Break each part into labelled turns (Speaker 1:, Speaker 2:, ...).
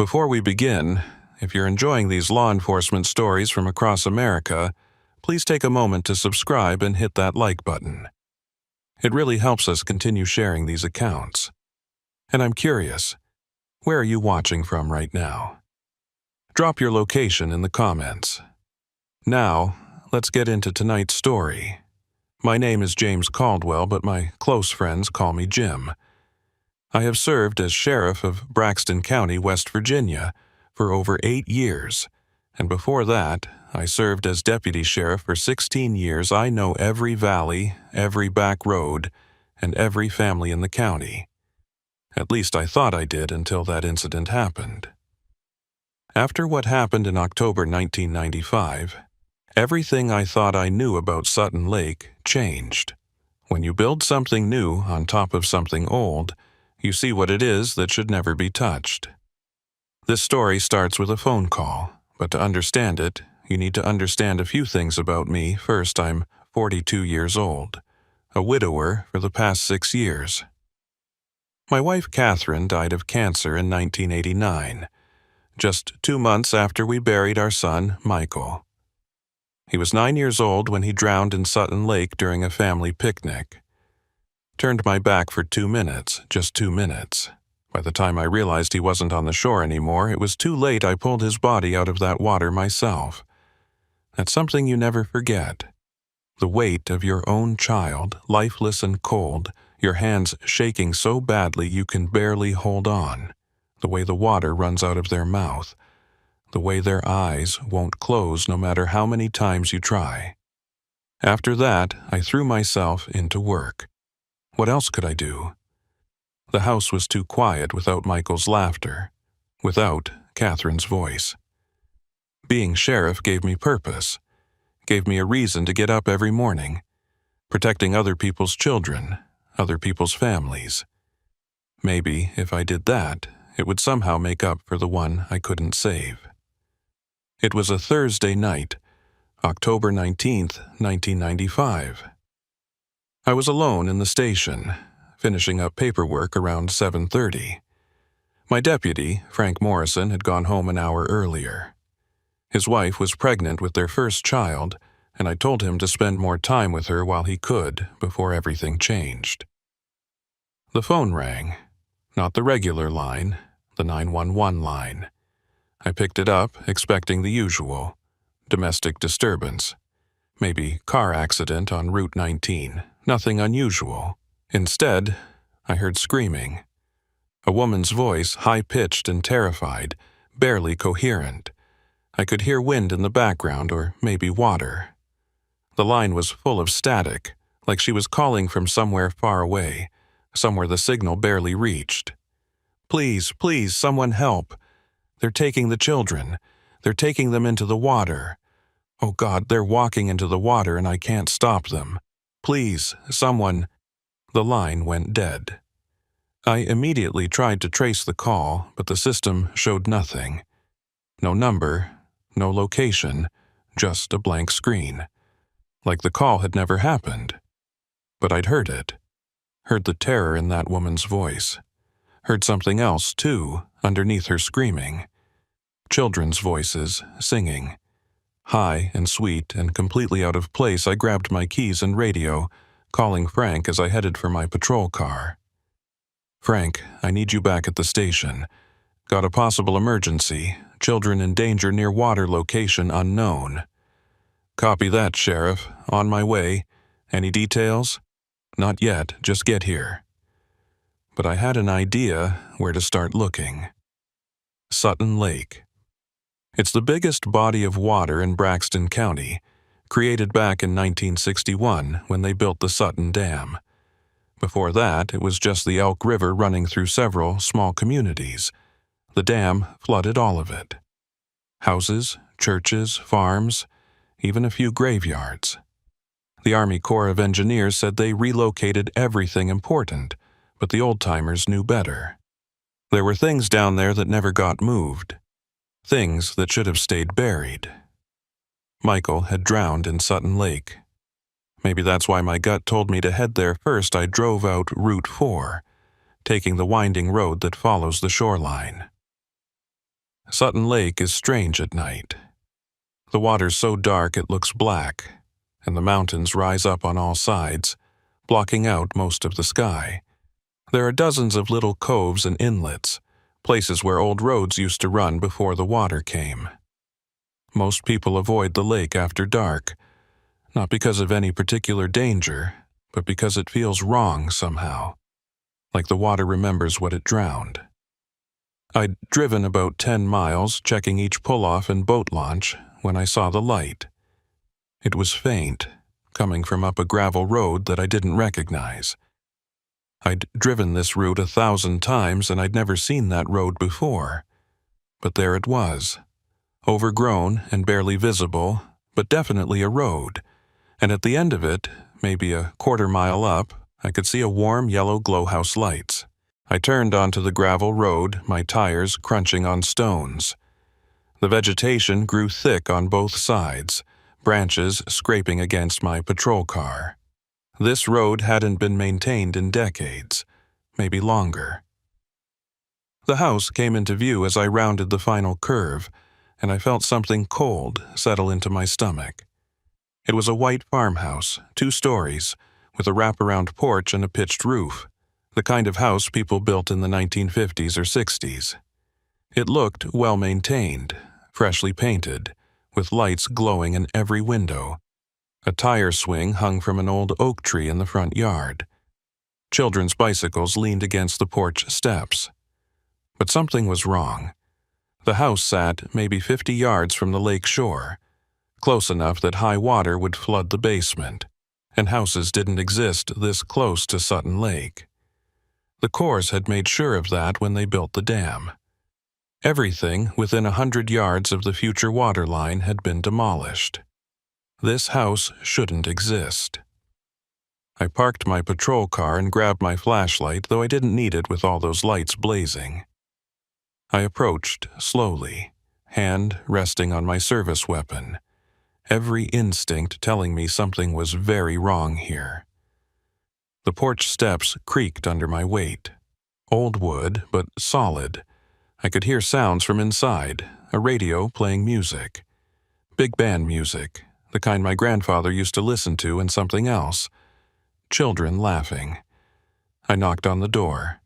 Speaker 1: Before we begin, if you're enjoying these law enforcement stories from across America, please take a moment to subscribe and hit that like button. It really helps us continue sharing these accounts. And I'm curious, where are you watching from right now? Drop your location in the comments. Now, let's get into tonight's story. My name is James Caldwell, but my close friends call me Jim. I have served as sheriff of Braxton County, West Virginia, for over 8 years, and before that, I served as deputy sheriff for 16 years. I know every valley, every back road, and every family in the county. At least I thought I did until that incident happened. After what happened in October 1995, everything I thought I knew about Sutton Lake changed. When you build something new on top of something old, you see what it is that should never be touched. This story starts with a phone call, but to understand it, you need to understand a few things about me. First, I'm 42 years old, a widower for the past 6 years. My wife Catherine died of cancer in 1989, just 2 months after we buried our son, Michael. He was 9 years old when he drowned in Sutton Lake during a family picnic. Turned my back for 2 minutes, just 2 minutes. By the time I realized he wasn't on the shore anymore, it was too late. I pulled his body out of that water myself. That's something you never forget. The weight of your own child, lifeless and cold, your hands shaking so badly you can barely hold on, the way the water runs out of their mouth, the way their eyes won't close no matter how many times you try. After that, I threw myself into work. What else could I do? The house was too quiet without Michael's laughter, without Catherine's voice. Being sheriff gave me purpose, gave me a reason to get up every morning, protecting other people's children, other people's families. Maybe if I did that, it would somehow make up for the one I couldn't save. It was a Thursday night, October 19th, 1995. I was alone in the station, finishing up paperwork around 7:30. My deputy, Frank Morrison, had gone home an hour earlier. His wife was pregnant with their first child, and I told him to spend more time with her while he could before everything changed. The phone rang, not the regular line, the 911 line. I picked it up, expecting the usual, domestic disturbance, maybe car accident on Route 19, nothing unusual. Instead, I heard screaming. A woman's voice, high-pitched and terrified, barely coherent. I could hear wind in the background, or maybe water. The line was full of static, like she was calling from somewhere far away, somewhere the signal barely reached. "Please, please, someone help. They're taking the children. They're taking them into the water. Oh God, they're walking into the water and I can't stop them. Please, someone." The line went dead. I immediately tried to trace the call, but the system showed nothing. No number, no location, just a blank screen. Like the call had never happened. But I'd heard it. Heard the terror in that woman's voice. Heard something else, too, underneath her screaming. Children's voices, singing. High and sweet and completely out of place, I grabbed my keys and radio, calling Frank as I headed for my patrol car. "Frank, I need you back at the station. Got a possible emergency. Children in danger near water location unknown." "Copy that, Sheriff. On my way. Any details?" "Not yet. Just get here." But I had an idea where to start looking. Sutton Lake. It's the biggest body of water in Braxton County, created back in 1961 when they built the Sutton Dam. Before that, it was just the Elk River running through several small communities. The dam flooded all of it. Houses, churches, farms, even a few graveyards. The Army Corps of Engineers said they relocated everything important, but the old-timers knew better. There were things down there that never got moved. Things that should have stayed buried. Michael had drowned in Sutton Lake. Maybe that's why my gut told me to head there first. I drove out Route 4, taking the winding road that follows the shoreline. Sutton Lake is strange at night. The water's so dark it looks black, and the mountains rise up on all sides, blocking out most of the sky. There are dozens of little coves and inlets, places where old roads used to run before the water came. Most people avoid the lake after dark, not because of any particular danger, but because it feels wrong somehow, like the water remembers what it drowned. I'd driven about 10 miles, checking each pull-off and boat launch, when I saw the light. It was faint, coming from up a gravel road that I didn't recognize. I'd driven this route 1,000 times and I'd never seen that road before. But there it was, overgrown and barely visible, but definitely a road. And at the end of it, maybe a quarter-mile up, I could see a warm yellow glowhouse lights. I turned onto the gravel road, my tires crunching on stones. The vegetation grew thick on both sides, branches scraping against my patrol car. This road hadn't been maintained in decades, maybe longer. The house came into view as I rounded the final curve, and I felt something cold settle into my stomach. It was a white farmhouse, 2 stories, with a wraparound porch and a pitched roof, the kind of house people built in the 1950s or 60s. It looked well-maintained, freshly painted, with lights glowing in every window. A tire swing hung from an old oak tree in the front yard. Children's bicycles leaned against the porch steps. But something was wrong. The house sat maybe 50 yards from the lake shore, close enough that high water would flood the basement, and houses didn't exist this close to Sutton Lake. The Corps had made sure of that when they built the dam. Everything within 100 yards of the future water line had been demolished. This house shouldn't exist. I parked my patrol car and grabbed my flashlight, though I didn't need it with all those lights blazing. I approached slowly, hand resting on my service weapon, every instinct telling me something was very wrong here. The porch steps creaked under my weight. Old wood, but solid. I could hear sounds from inside, a radio playing music. Big band music, the kind my grandfather used to listen to, and something else. Children laughing. I knocked on the door.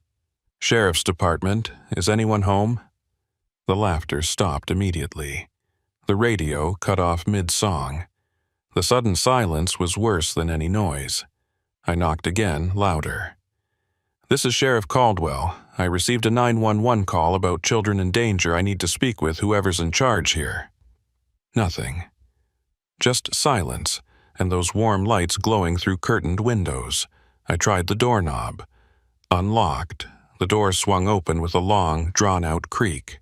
Speaker 1: "Sheriff's Department, is anyone home?" The laughter stopped immediately. The radio cut off mid-song. The sudden silence was worse than any noise. I knocked again, louder. "This is Sheriff Caldwell. I received a 911 call about children in danger. I need to speak with whoever's in charge here." Nothing. Just silence, and those warm lights glowing through curtained windows. I tried the doorknob. Unlocked. The door swung open with a long, drawn-out creak.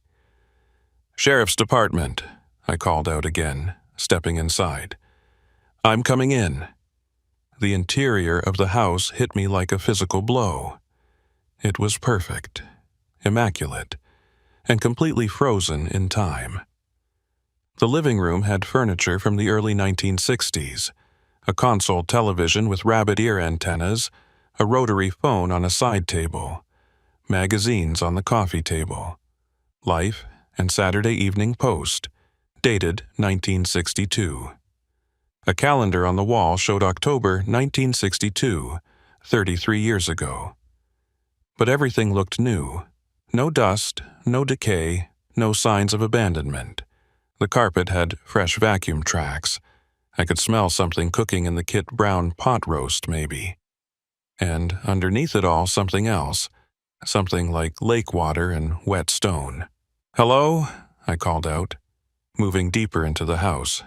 Speaker 1: "Sheriff's Department," I called out again, stepping inside. "I'm coming in." The interior of the house hit me like a physical blow. It was perfect, immaculate, and completely frozen in time. The living room had furniture from the early 1960s, a console television with rabbit ear antennas, a rotary phone on a side table, magazines on the coffee table, Life and Saturday Evening Post, dated 1962. A calendar on the wall showed October 1962, 33 years ago. But everything looked new. No dust, no decay, no signs of abandonment. The carpet had fresh vacuum tracks. I could smell something cooking in the Kit Brown pot roast, maybe. And underneath it all, something else. Something like lake water and wet stone. "Hello?" I called out, moving deeper into the house.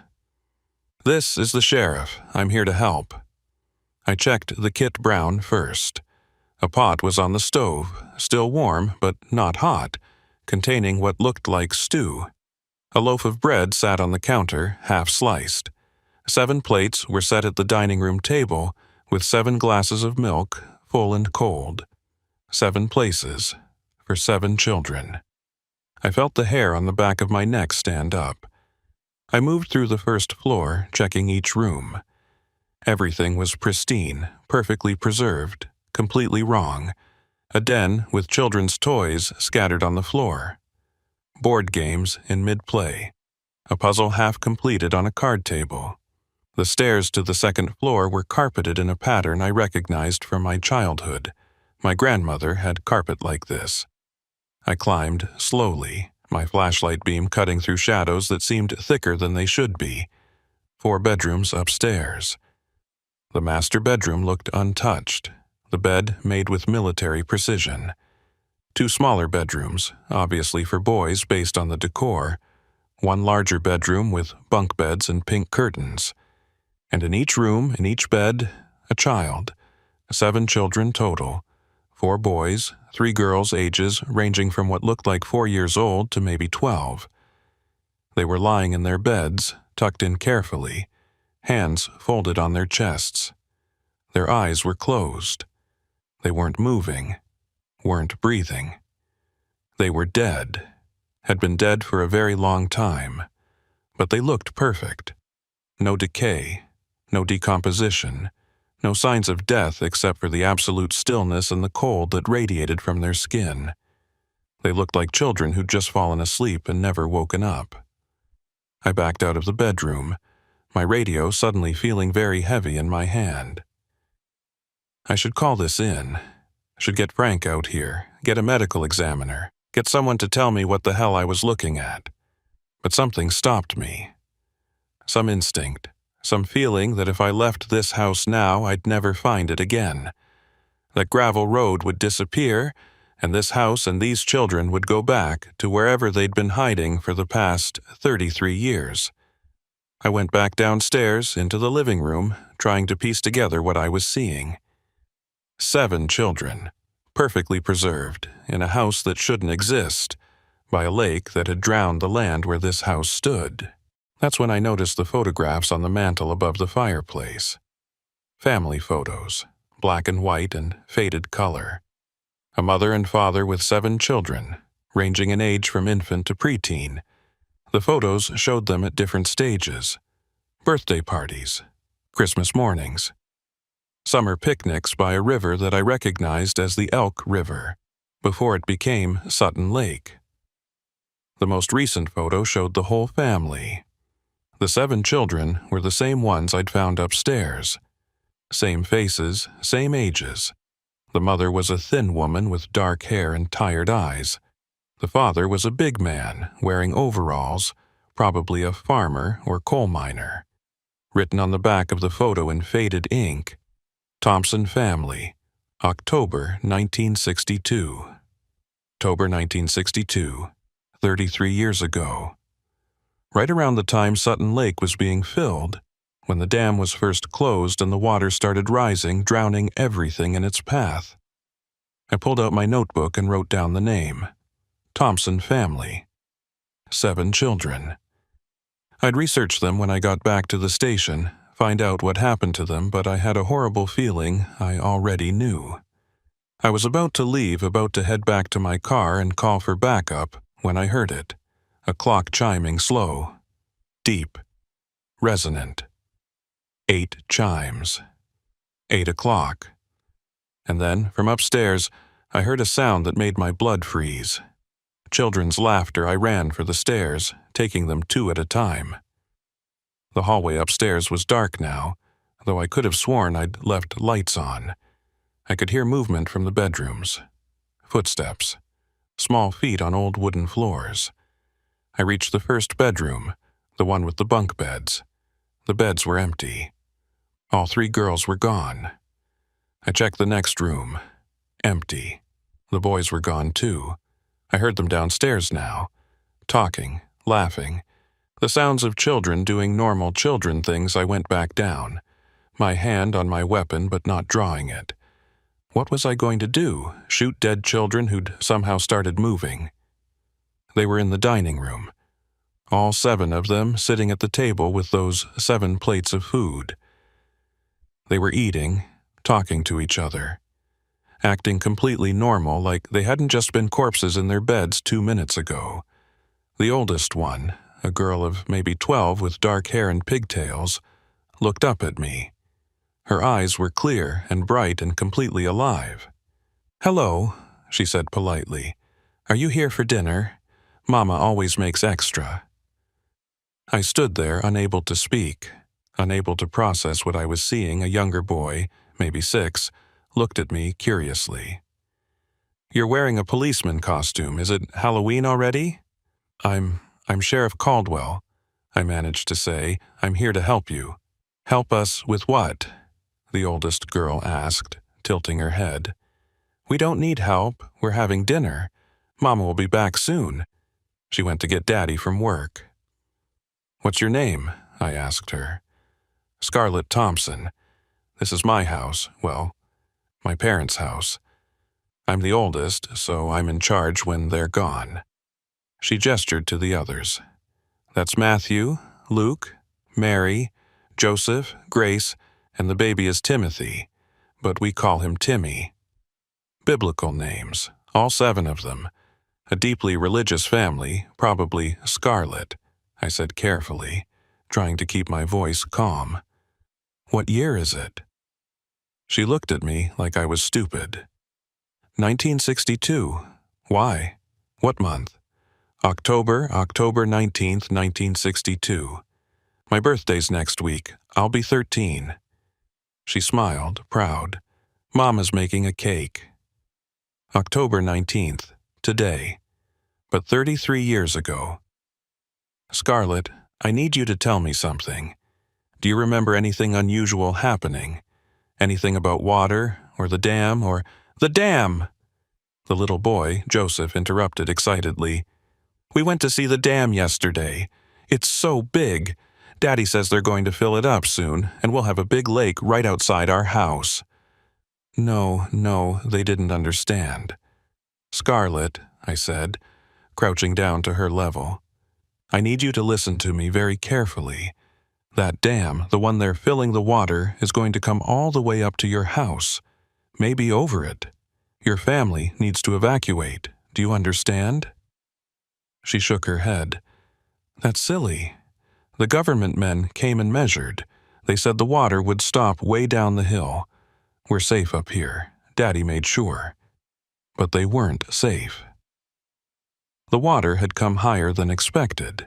Speaker 1: "This is the sheriff. I'm here to help." I checked the Kit Brown first. A pot was on the stove, still warm but not hot, containing what looked like stew. A loaf of bread sat on the counter, half sliced. 7 plates were set at the dining room table, with 7 glasses of milk, full and cold. 7 places, for 7 children. I felt the hair on the back of my neck stand up. I moved through the first floor, checking each room. Everything was pristine, perfectly preserved, completely wrong. A den with children's toys scattered on the floor. board games in mid-play, a puzzle half completed on a card table. The stairs to the second floor were carpeted in a pattern I recognized from my childhood. My grandmother had carpet like this. I climbed slowly, my flashlight beam cutting through shadows that seemed thicker than they should be. 4 bedrooms upstairs. The master bedroom looked untouched, the bed made with military precision. 2 smaller bedrooms, obviously for boys based on the decor. 1 larger bedroom with bunk beds and pink curtains. And in each room, in each bed, a child. 7 children total. 4 boys, 3 girls, ages ranging from what looked like 4 years old to maybe 12. They were lying in their beds, tucked in carefully, hands folded on their chests. Their eyes were closed. They weren't moving, weren't breathing. They were dead, had been dead for a very long time, but they looked perfect. No decay, no decomposition, no signs of death except for the absolute stillness and the cold that radiated from their skin. They looked like children who'd just fallen asleep and never woken up. I backed out of the bedroom, my radio suddenly feeling very heavy in my hand. I should call this in. Should get Frank out here, get a medical examiner, get someone to tell me what the hell I was looking at. But something stopped me. Some instinct, some feeling that if I left this house now, I'd never find it again. That gravel road would disappear, and this house and these children would go back to wherever they'd been hiding for the past 33 years. I went back downstairs into the living room, trying to piece together what I was seeing. 7 children, perfectly preserved, in a house that shouldn't exist, by a lake that had drowned the land where this house stood. That's when I noticed the photographs on the mantel above the fireplace. Family photos, black and white and faded color. A mother and father with 7 children, ranging in age from infant to preteen. The photos showed them at different stages. Birthday parties, Christmas mornings, summer picnics by a river that I recognized as the Elk River, before it became Sutton Lake. The most recent photo showed the whole family. The 7 children were the same ones I'd found upstairs. Same faces, same ages. The mother was a thin woman with dark hair and tired eyes. The father was a big man, wearing overalls, probably a farmer or coal miner. Written on the back of the photo in faded ink, Thompson family, October 1962. October 1962, 33 years ago. Right around the time Sutton Lake was being filled, when the dam was first closed and the water started rising, drowning everything in its path. I pulled out my notebook and wrote down the name. Thompson family. 7 children. I'd research them when I got back to the station, find out what happened to them, but I had a horrible feeling I already knew. I was about to leave, about to head back to my car and call for backup, when I heard it. A clock chiming slow, deep, resonant. 8 chimes. 8 o'clock. And then, from upstairs, I heard a sound that made my blood freeze. Children's laughter. I ran for the stairs, taking them 2 at a time. The hallway upstairs was dark now, though I could have sworn I'd left lights on. I could hear movement from the bedrooms. Footsteps. Small feet on old wooden floors. I reached the first bedroom, the one with the bunk beds. The beds were empty. All 3 girls were gone. I checked the next room. Empty. The boys were gone too. I heard them downstairs now, talking, laughing. The sounds of children doing normal children things. I went back down, my hand on my weapon but not drawing it. What was I going to do? Shoot dead children who'd somehow started moving? They were in the dining room. All 7 of them sitting at the table with those 7 plates of food. They were eating, talking to each other, acting completely normal, like they hadn't just been corpses in their beds 2 minutes ago. The oldest one, a girl of maybe 12 with dark hair and pigtails, looked up at me. Her eyes were clear and bright and completely alive. "Hello," she said politely. "Are you here for dinner? Mama always makes extra. I stood there, unable to speak, unable to process what I was seeing. A younger boy, maybe 6, looked at me curiously. "You're wearing a policeman costume. Is it Halloween already?" I'm Sheriff Caldwell," I managed to say. "I'm here to help you." "Help us with what?" the oldest girl asked, tilting her head. "We don't need help. We're having dinner. Mama will be back soon. She went to get Daddy from work." "What's your name?" I asked her. "Scarlett Thompson. This is my house. Well, my parents' house. I'm the oldest, so I'm in charge when they're gone." She gestured to the others. "That's Matthew, Luke, Mary, Joseph, Grace, and the baby is Timothy, but we call him Timmy." Biblical names, all 7 of them. A deeply religious family, probably Scarlet, I said carefully, trying to keep my voice calm. "What year is it?" She looked at me like I was stupid. 1962. Why? What month?" October 19th, 1962. "My birthday's next week. I'll be 13. She smiled, proud. "Mama's making a cake." October 19th, today. But 33 years ago. "Scarlett, I need you to tell me something. Do you remember anything unusual happening? Anything about water, or the dam, or—" "The dam!" The little boy, Joseph, interrupted excitedly. "We went to see the dam yesterday. It's so big. Daddy says they're going to fill it up soon, and we'll have a big lake right outside our house." No, they didn't understand. "Scarlett," I said, crouching down to her level, "I need you to listen to me very carefully. That dam, the one they're filling the water, is going to come all the way up to your house, maybe over it. Your family needs to evacuate. Do you understand?" She shook her head. "That's silly. The government men came and measured. They said the water would stop way down the hill. We're safe up here. Daddy made sure." But they weren't safe. The water had come higher than expected,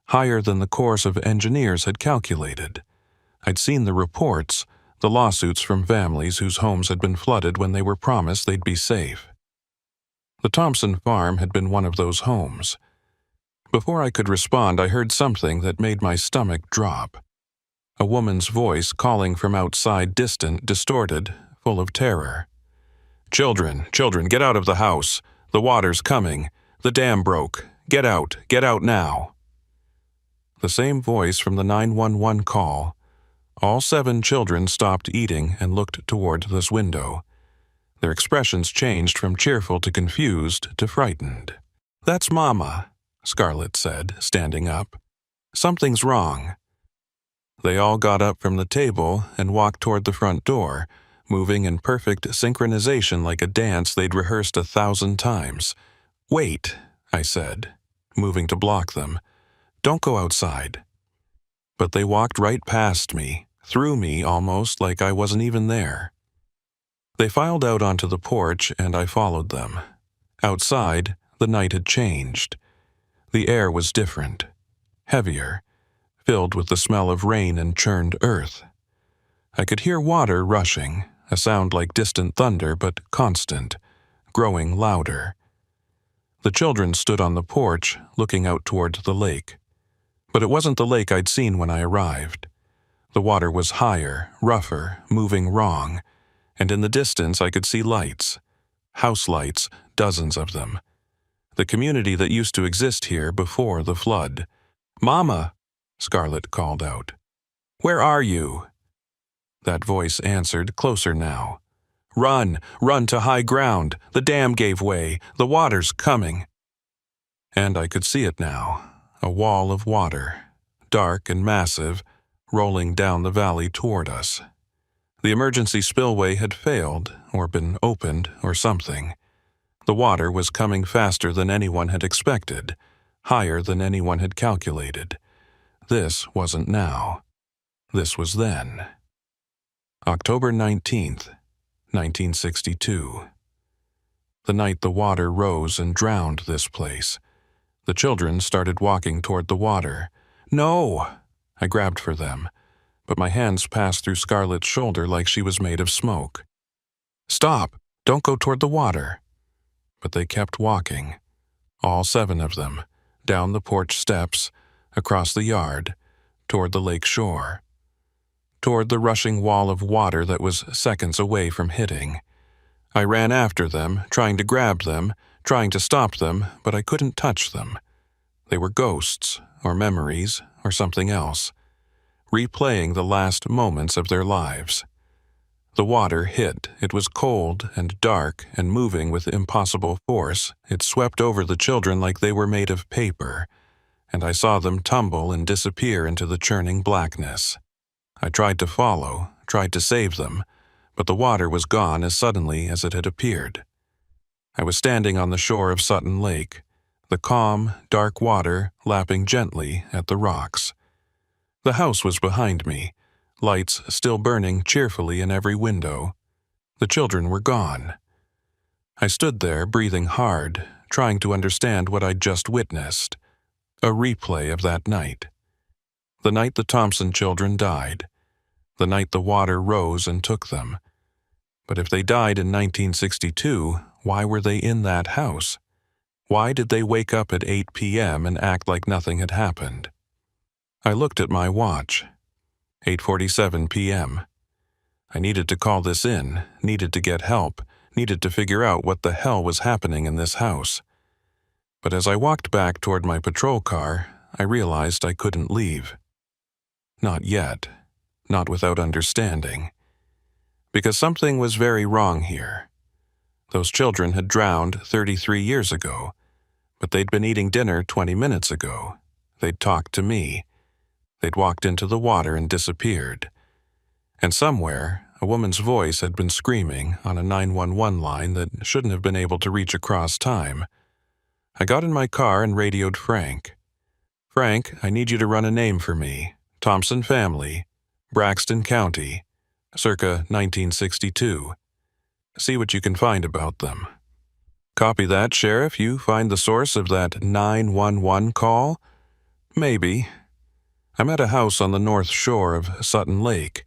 Speaker 1: higher than the Corps of Engineers had calculated. I'd seen the reports, the lawsuits from families whose homes had been flooded when they were promised they'd be safe. The Thompson farm had been one of those homes. Before I could respond, I heard something that made my stomach drop. A woman's voice calling from outside, distant, distorted, full of terror. Children, get out of the house. The water's coming. The dam broke. Get out now." The same voice from the 911 call. All 7 children stopped eating and looked toward this window. Their expressions changed from cheerful to confused to frightened. "That's Mama," Scarlett said, standing up. "Something's wrong." They all got up from the table and walked toward the front door, moving in perfect synchronization like a dance they'd rehearsed 1,000 times. "Wait," I said, moving to block them. "Don't go outside." But they walked right past me, through me almost, like I wasn't even there. They filed out onto the porch, and I followed them. Outside, the night had changed. The air was different, heavier, filled with the smell of rain and churned earth. I could hear water rushing, a sound like distant thunder but constant, growing louder. The children stood on the porch, looking out toward the lake. But it wasn't the lake I'd seen when I arrived. The water was higher, rougher, moving wrong, and in the distance I could see lights. House lights, dozens of them. The community that used to exist here before the flood. "Mama," Scarlett called out. "Where are you?" That voice answered, closer now. Run to high ground. The dam gave way. The water's coming." And I could see it now, a wall of water, dark and massive, rolling down the valley toward us. The emergency spillway had failed, or been opened, or something. The water was coming faster than anyone had expected, higher than anyone had calculated. This wasn't now. This was then. October 19th, 1962. The night the water rose and drowned this place. The children started walking toward the water. "No!" I grabbed for them, but my hands passed through Scarlett's shoulder like she was made of smoke. "Stop! Don't go toward the water!" But they kept walking, all 7 of them, down the porch steps, across the yard, toward the lake shore, toward the rushing wall of water that was seconds away from hitting. I ran after them, trying to grab them, trying to stop them, but I couldn't touch them. They were ghosts, or memories, or something else, replaying the last moments of their lives. The water hit. It was cold and dark and moving with impossible force. It swept over the children like they were made of paper, and I saw them tumble and disappear into the churning blackness. I tried to follow, tried to save them, but the water was gone as suddenly as it had appeared. I was standing on the shore of Sutton Lake, the calm, dark water lapping gently at the rocks. The house was behind me, lights still burning cheerfully in every window. The children were gone. I stood there, breathing hard, trying to understand what I'd just witnessed. A replay of that night. The night the Thompson children died. The night the water rose and took them. But if they died in 1962, why were they in that house? Why did they wake up at 8 p.m. and act like nothing had happened? I looked at my watch. 8:47 p.m. I needed to call this in, needed to get help, needed to figure out what the hell was happening in this house. But as I walked back toward my patrol car, I realized I couldn't leave. Not yet. Not without understanding. Because something was very wrong here. Those children had drowned 33 years ago, but they'd been eating dinner 20 minutes ago. They'd talked to me. They'd walked into the water and disappeared. And somewhere, a woman's voice had been screaming on a 911 line that shouldn't have been able to reach across time. I got in my car and radioed Frank. "Frank, I need you to run a name for me. Thompson family, Braxton County, circa 1962. See what you can find about them." "Copy that, Sheriff. You find the source of that 911 call?" "Maybe. I'm at a house on the north shore of Sutton Lake.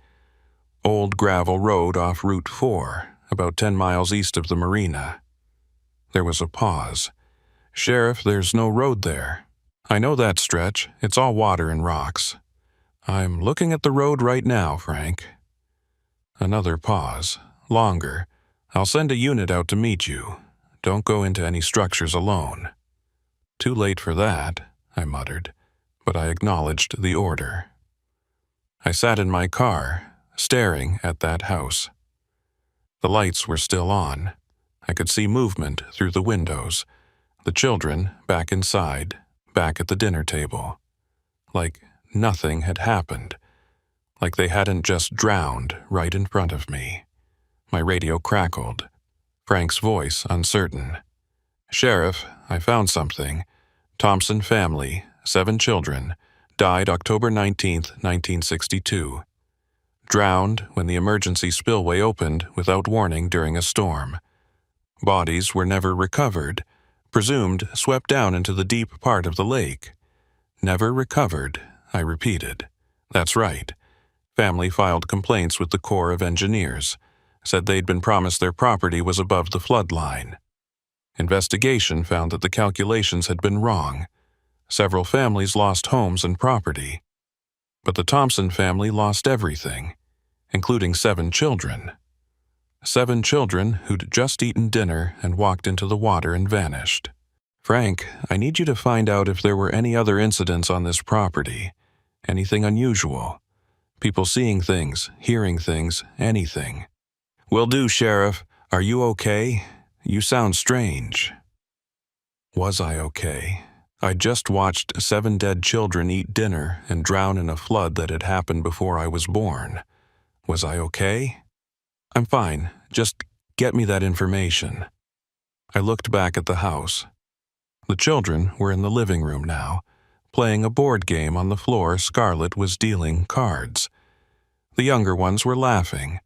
Speaker 1: Old gravel road off Route 4, about 10 miles east of the marina." There was a pause. "Sheriff, there's no road there." "I know that stretch. It's all water and rocks." "I'm looking at the road right now, Frank." Another pause. Longer. "I'll send a unit out to meet you. Don't go into any structures alone." "Too late for that," I muttered, but I acknowledged the order. I sat in my car, staring at that house. The lights were still on. I could see movement through the windows. The children back inside, back at the dinner table. Like nothing had happened. Like they hadn't just drowned right in front of me. My radio crackled. Frank's voice uncertain. "Sheriff, I found something. Thompson family, 7 children, died October 19th, 1962. Drowned when the emergency spillway opened without warning during a storm. Bodies were never recovered, presumed swept down into the deep part of the lake. Never recovered," I repeated. "That's right. Family filed complaints with the Corps of Engineers, said they'd been promised their property was above the flood line. Investigation found that the calculations had been wrong. Several families lost homes and property. But the Thompson family lost everything, including 7 children. 7 children who'd just eaten dinner and walked into the water and vanished. Frank, I need you to find out if there were any other incidents on this property. Anything unusual. People seeing things, hearing things, anything." "Will do, Sheriff. Are you okay? You sound strange." Was I okay? I'd just watched 7 dead children eat dinner and drown in a flood that had happened before I was born. Was I okay? "I'm fine. Just get me that information." I looked back at the house. The children were in the living room now, playing a board game on the floor. Scarlett was dealing cards. The younger ones were laughing,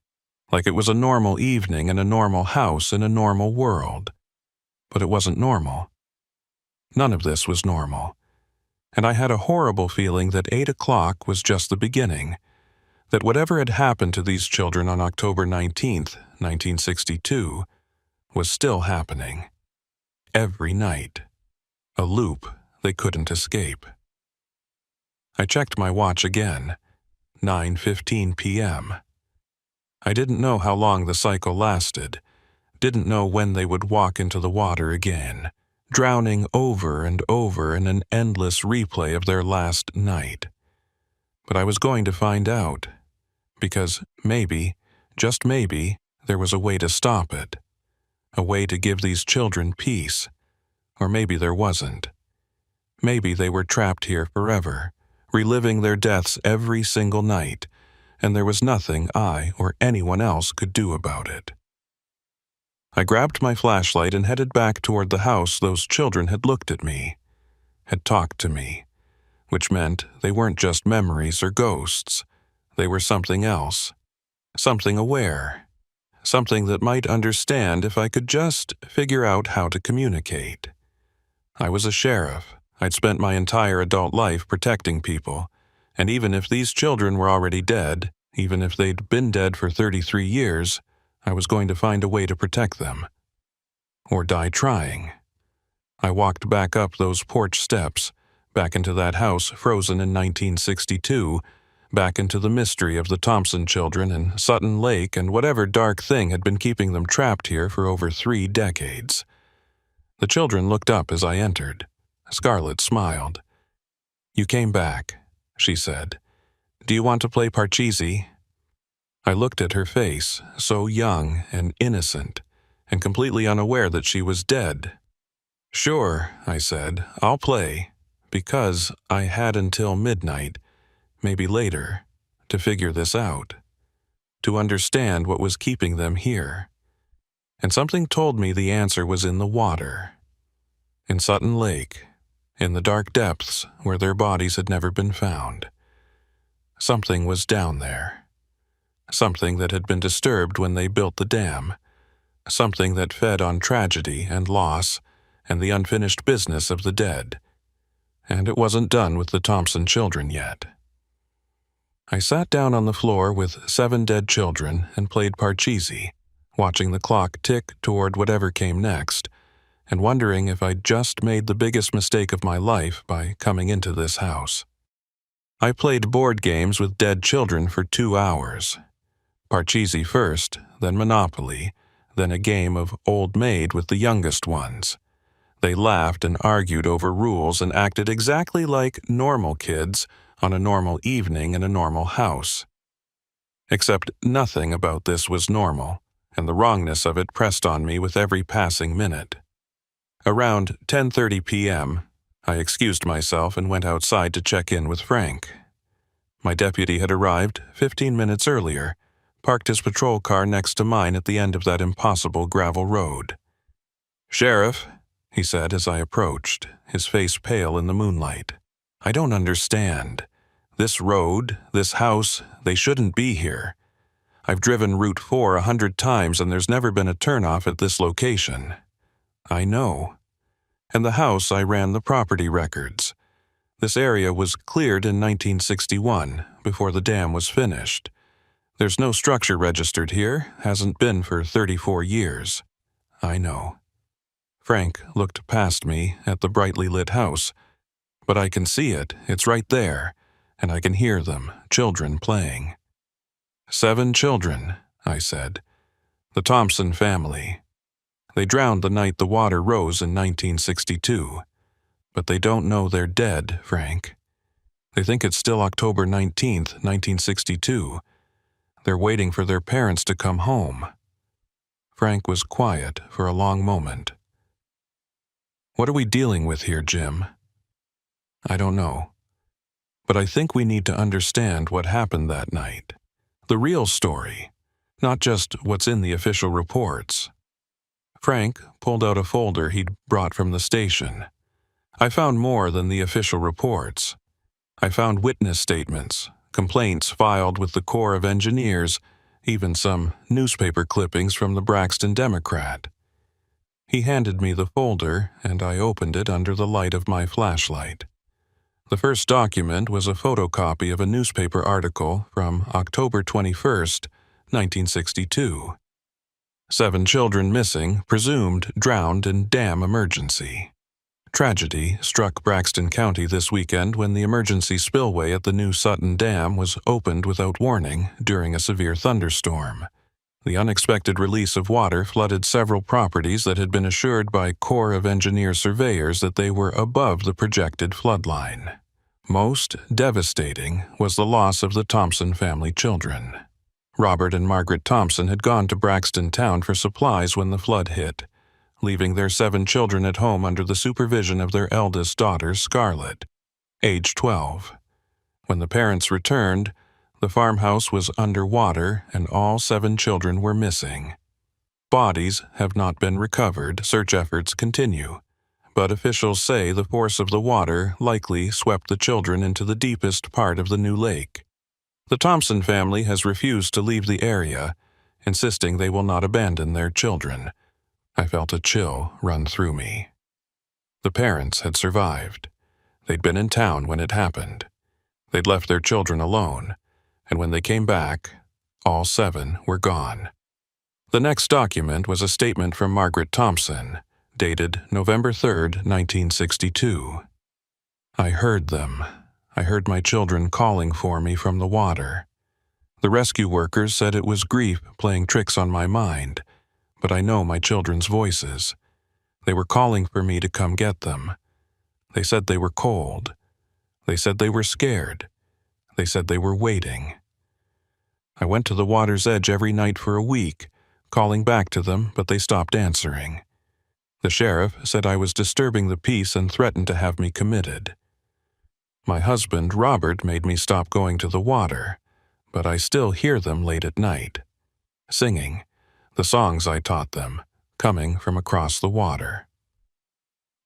Speaker 1: like it was a normal evening in a normal house in a normal world. But it wasn't normal. None of this was normal. And I had a horrible feeling that 8 o'clock was just the beginning, that whatever had happened to these children on October 19th, 1962, was still happening. Every night. A loop they couldn't escape. I checked my watch again. 9:15 p.m. I didn't know how long the cycle lasted, didn't know when they would walk into the water again, drowning over and over in an endless replay of their last night. But I was going to find out, because maybe, just maybe, there was a way to stop it, a way to give these children peace, or maybe there wasn't. Maybe they were trapped here forever, reliving their deaths every single night, and there was nothing I or anyone else could do about it. I grabbed my flashlight and headed back toward the house those children had looked at me, had talked to me, which meant they weren't just memories or ghosts. They were something else, something aware, something that might understand if I could just figure out how to communicate. I was a sheriff. I'd spent my entire adult life protecting people, and even if these children were already dead, even if they'd been dead for 33 years, I was going to find a way to protect them. Or die trying. I walked back up those porch steps, back into that house frozen in 1962, back into the mystery of the Thompson children and Sutton Lake and whatever dark thing had been keeping them trapped here for over 3 decades. The children looked up as I entered. Scarlett smiled. "You came back," she said. "Do you want to play Parcheesi?" I looked at her face, so young and innocent, and completely unaware that she was dead. "Sure," I said, "I'll play," because I had until midnight, maybe later, to figure this out, to understand what was keeping them here. And something told me the answer was in the water. In Sutton Lake, in the dark depths where their bodies had never been found. Something was down there. Something that had been disturbed when they built the dam. Something that fed on tragedy and loss and the unfinished business of the dead. And it wasn't done with the Thompson children yet. I sat down on the floor with 7 dead children and played Parcheesi, watching the clock tick toward whatever came next, and wondering if I'd just made the biggest mistake of my life by coming into this house. I played board games with dead children for 2 hours. Parcheesi first, then Monopoly, then a game of Old Maid with the youngest ones. They laughed and argued over rules and acted exactly like normal kids on a normal evening in a normal house. Except nothing about this was normal, and the wrongness of it pressed on me with every passing minute. Around 10:30 p.m., I excused myself and went outside to check in with Frank. My deputy had arrived 15 minutes earlier, parked his patrol car next to mine at the end of that impossible gravel road. "Sheriff," he said as I approached, his face pale in the moonlight. "I don't understand. This road, this house, they shouldn't be here. I've driven Route 4 100 times and there's never been a turnoff at this location. I know. And the house, I ran the property records. This area was cleared in 1961, before the dam was finished. There's no structure registered here, hasn't been for 34 years. I know." Frank looked past me at the brightly lit house. "But I can see it, it's right there, and I can hear them, children playing." 7 children, I said. The Thompson family. They drowned the night the water rose in 1962. But they don't know they're dead, Frank. They think it's still October 19th, 1962. They're waiting for their parents to come home. Frank was quiet for a long moment. "What are we dealing with here, Jim?" "I don't know. But I think we need to understand what happened that night. The real story, not just what's in the official reports." Frank pulled out a folder he'd brought from the station. I found more than the official reports. I found witness statements, complaints filed with the Corps of Engineers, even some newspaper clippings from the Braxton Democrat. He handed me the folder, and I opened it under the light of my flashlight. The first document was a photocopy of a newspaper article from October 21st, 1962. 7 children missing, presumed drowned in dam emergency. Tragedy struck Braxton County this weekend when the emergency spillway at the new Sutton Dam was opened without warning during a severe thunderstorm. The unexpected release of water flooded several properties that had been assured by Corps of Engineers surveyors that they were above the projected floodline. Most devastating was the loss of the Thompson family children. Robert and Margaret Thompson had gone to Braxton Town for supplies when the flood hit, leaving their 7 children at home under the supervision of their eldest daughter, Scarlett, age 12. When the parents returned, the farmhouse was underwater and all 7 children were missing. Bodies have not been recovered. Search efforts continue, but officials say the force of the water likely swept the children into the deepest part of the new lake. The Thompson family has refused to leave the area, insisting they will not abandon their children. I felt a chill run through me. The parents had survived. They'd been in town when it happened. They'd left their children alone, and when they came back, all 7 were gone. The next document was a statement from Margaret Thompson, dated November 3rd, 1962. I heard them. I heard my children calling for me from the water. The rescue workers said it was grief playing tricks on my mind, but I know my children's voices. They were calling for me to come get them. They said they were cold. They said they were scared. They said they were waiting. I went to the water's edge every night for a week, calling back to them, but they stopped answering. The sheriff said I was disturbing the peace and threatened to have me committed. My husband, Robert, made me stop going to the water, but I still hear them late at night, singing the songs I taught them, coming from across the water.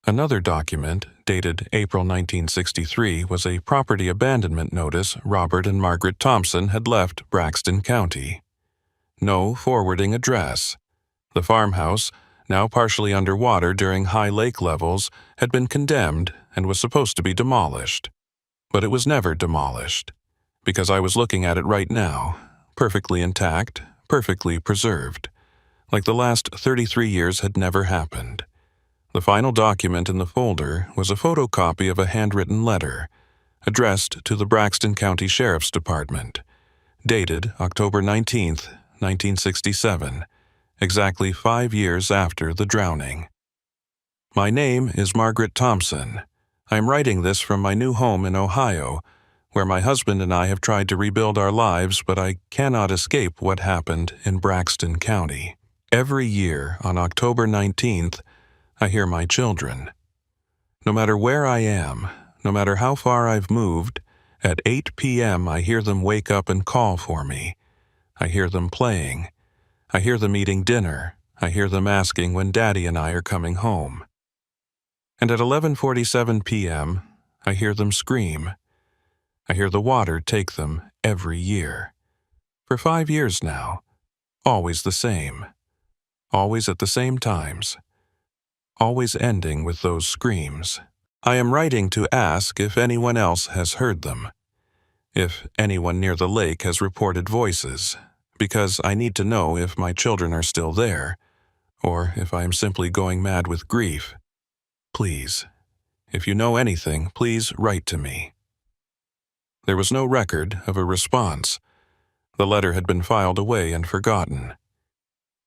Speaker 1: Another document, dated April 1963, was a property abandonment notice Robert and Margaret Thompson had left Braxton County. No forwarding address. The farmhouse, now partially underwater during high lake levels, had been condemned and was supposed to be demolished. But it was never demolished, because I was looking at it right now, perfectly intact, perfectly preserved, like the last 33 years had never happened. The final document in the folder was a photocopy of a handwritten letter, addressed to the Braxton County Sheriff's Department, dated October 19th, 1967, exactly 5 years after the drowning. My name is Margaret Thompson. I am writing this from my new home in Ohio, where my husband and I have tried to rebuild our lives, but I cannot escape what happened in Braxton County. Every year on October 19th, I hear my children. No matter where I am, no matter how far I've moved, at 8 p.m. I hear them wake up and call for me. I hear them playing. I hear them eating dinner. I hear them asking when Daddy and I are coming home. And at 11:47 p.m., I hear them scream. I hear the water take them every year. For 5 years now, always the same. Always at the same times. Always ending with those screams. I am writing to ask if anyone else has heard them. If anyone near the lake has reported voices, because I need to know if my children are still there, or if I am simply going mad with grief. Please, if you know anything, please write to me. There was no record of a response. The letter had been filed away and forgotten.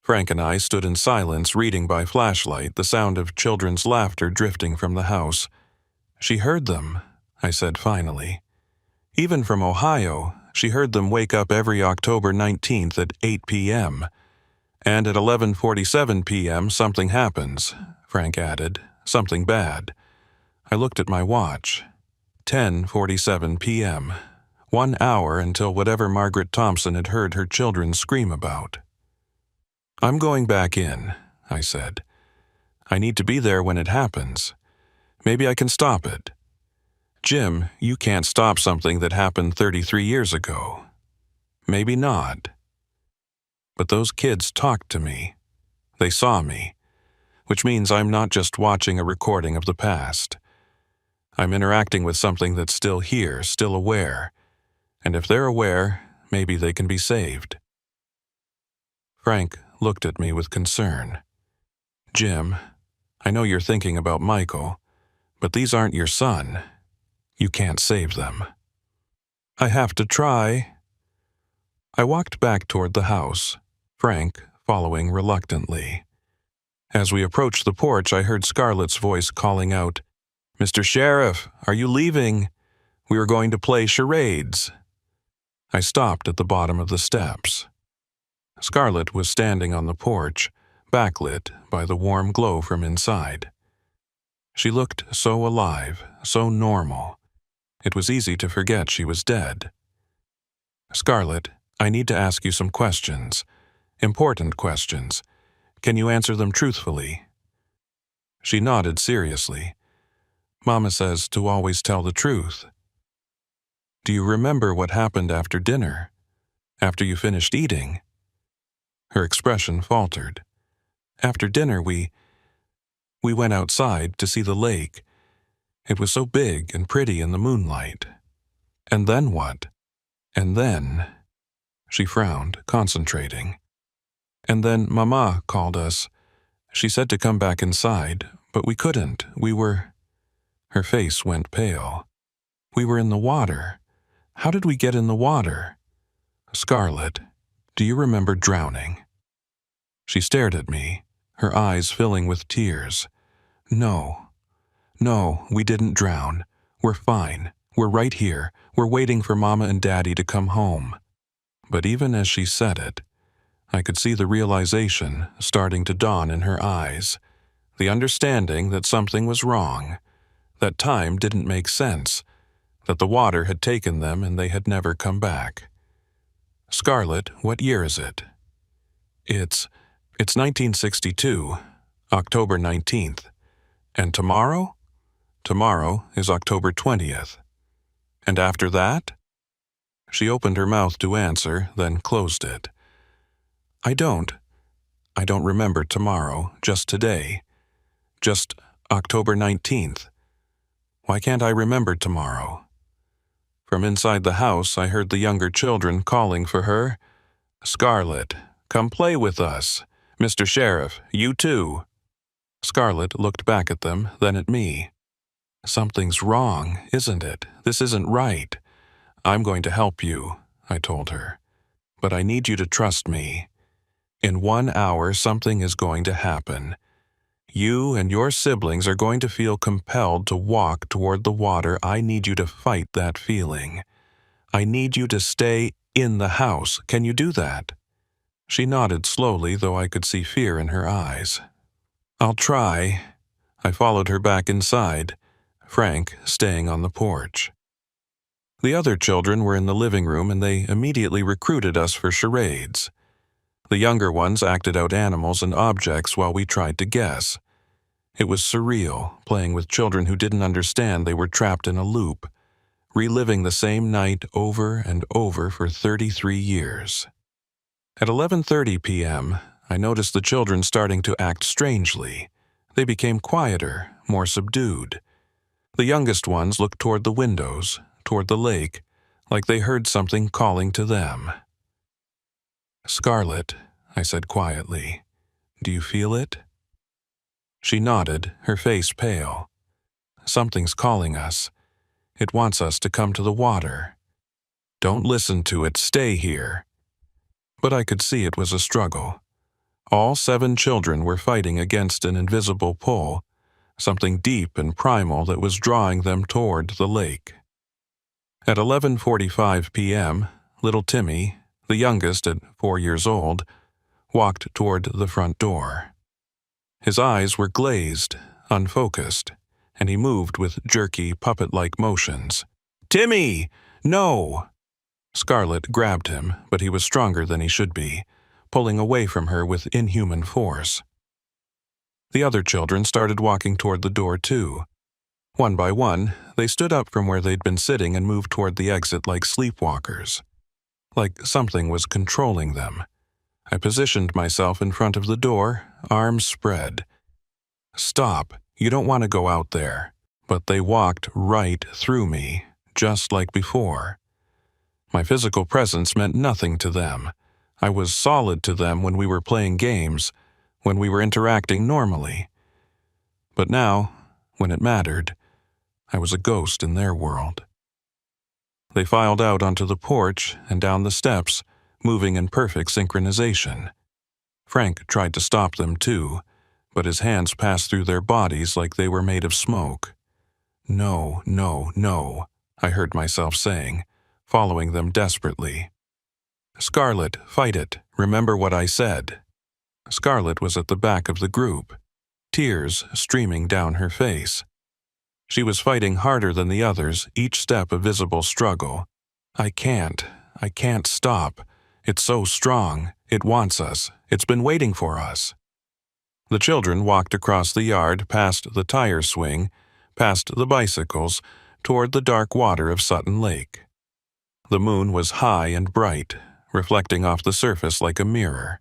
Speaker 1: Frank and I stood in silence, reading by flashlight, the sound of children's laughter drifting from the house. She heard them, I said finally. Even from Ohio, she heard them wake up every October 19th at 8 p.m. And at 11:47 p.m. something happens, Frank added, something bad. I looked at my watch. 10:47 p.m. 1 hour until whatever Margaret Thompson had heard her children scream about. I'm going back in, I said. I need to be there when it happens. Maybe I can stop it. Jim, you can't stop something that happened 33 years ago. Maybe not. But those kids talked to me. They saw me. which means I'm not just watching a recording of the past. I'm interacting with something that's still here, still aware. And if they're aware, maybe they can be saved. Frank looked at me with concern. Jim, I know you're thinking about Michael, but these aren't your son. You can't save them. I have to try. I walked back toward the house, Frank following reluctantly. As we approached the porch, I heard Scarlett's voice calling out, "Mr. Sheriff, are you leaving? We are going to play charades." I stopped at the bottom of the steps. Scarlett was standing on the porch, backlit by the warm glow from inside. She looked so alive, so normal. It was easy to forget she was dead. "Scarlett, I need to ask you some questions. Important questions. Can you answer them truthfully?" She nodded seriously. "Mama says to always tell the truth." "Do you remember what happened after dinner? After you finished eating?" Her expression faltered. "After dinner, we went outside to see the lake. It was so big and pretty in the moonlight." "And then what?" "And then," she frowned, concentrating. "And then Mama called us. She said to come back inside, but we couldn't. Her face went pale. "We were in the water. How did we get in the water?" "Scarlett, do you remember drowning?" She stared at me, her eyes filling with tears. No, we didn't drown. We're fine. We're right here. We're waiting for Mama and Daddy to come home." But even as she said it, I could see the realization starting to dawn in her eyes, the understanding that something was wrong, that time didn't make sense, that the water had taken them and they had never come back. "Scarlett, what year is it?" It's 1962, October 19th. "And tomorrow?" "Tomorrow is October 20th. "And after that?" She opened her mouth to answer, then closed it. I don't remember tomorrow, just today. Just October 19th. Why can't I remember tomorrow?" From inside the house, I heard the younger children calling for her. "Scarlett, come play with us. Mr. Sheriff, you too." Scarlett looked back at them, then at me. "Something's wrong, isn't it? This isn't right." "I'm going to help you," I told her. "But I need you to trust me. In 1 hour, something is going to happen. You and your siblings are going to feel compelled to walk toward the water. I need you to fight that feeling. I need you to stay in the house. Can you do that?" She nodded slowly, though I could see fear in her eyes. "I'll try." I followed her back inside, Frank staying on the porch. The other children were in the living room, and they immediately recruited us for charades. The younger ones acted out animals and objects while we tried to guess. It was surreal, playing with children who didn't understand they were trapped in a loop, reliving the same night over and over for 33 years. At 11:30 p.m., I noticed the children starting to act strangely. They became quieter, more subdued. The youngest ones looked toward the windows, toward the lake, like they heard something calling to them. "Scarlett," I said quietly, "do you feel it?" She nodded, her face pale. "Something's calling us. It wants us to come to the water. Don't listen to it, stay here." But I could see it was a struggle. All 7 children were fighting against an invisible pull, something deep and primal that was drawing them toward the lake. At 11:45 p.m., little Timmy, the youngest at 4 years old, walked toward the front door. His eyes were glazed, unfocused, and he moved with jerky, puppet-like motions. "Timmy! No!" Scarlett grabbed him, but he was stronger than he should be, pulling away from her with inhuman force. The other children started walking toward the door too. One by one, they stood up from where they'd been sitting and moved toward the exit like sleepwalkers. Like something was controlling them. I positioned myself in front of the door, arms spread. Stop, you don't want to go out there. But they walked right through me, just like before. My physical presence meant nothing to them. I was solid to them when we were playing games, when we were interacting normally. But now, when it mattered, I was a ghost in their world. They filed out onto the porch and down the steps, moving in perfect synchronization. Frank tried to stop them too, but his hands passed through their bodies like they were made of smoke. No, no, no, I heard myself saying, following them desperately. Scarlet, fight it. Remember what I said. Scarlet was at the back of the group, tears streaming down her face. She was fighting harder than the others, each step a visible struggle. I can't stop. It's so strong. It wants us. It's been waiting for us. The children walked across the yard, past the tire swing, past the bicycles, toward the dark water of Sutton Lake. The moon was high and bright, reflecting off the surface like a mirror.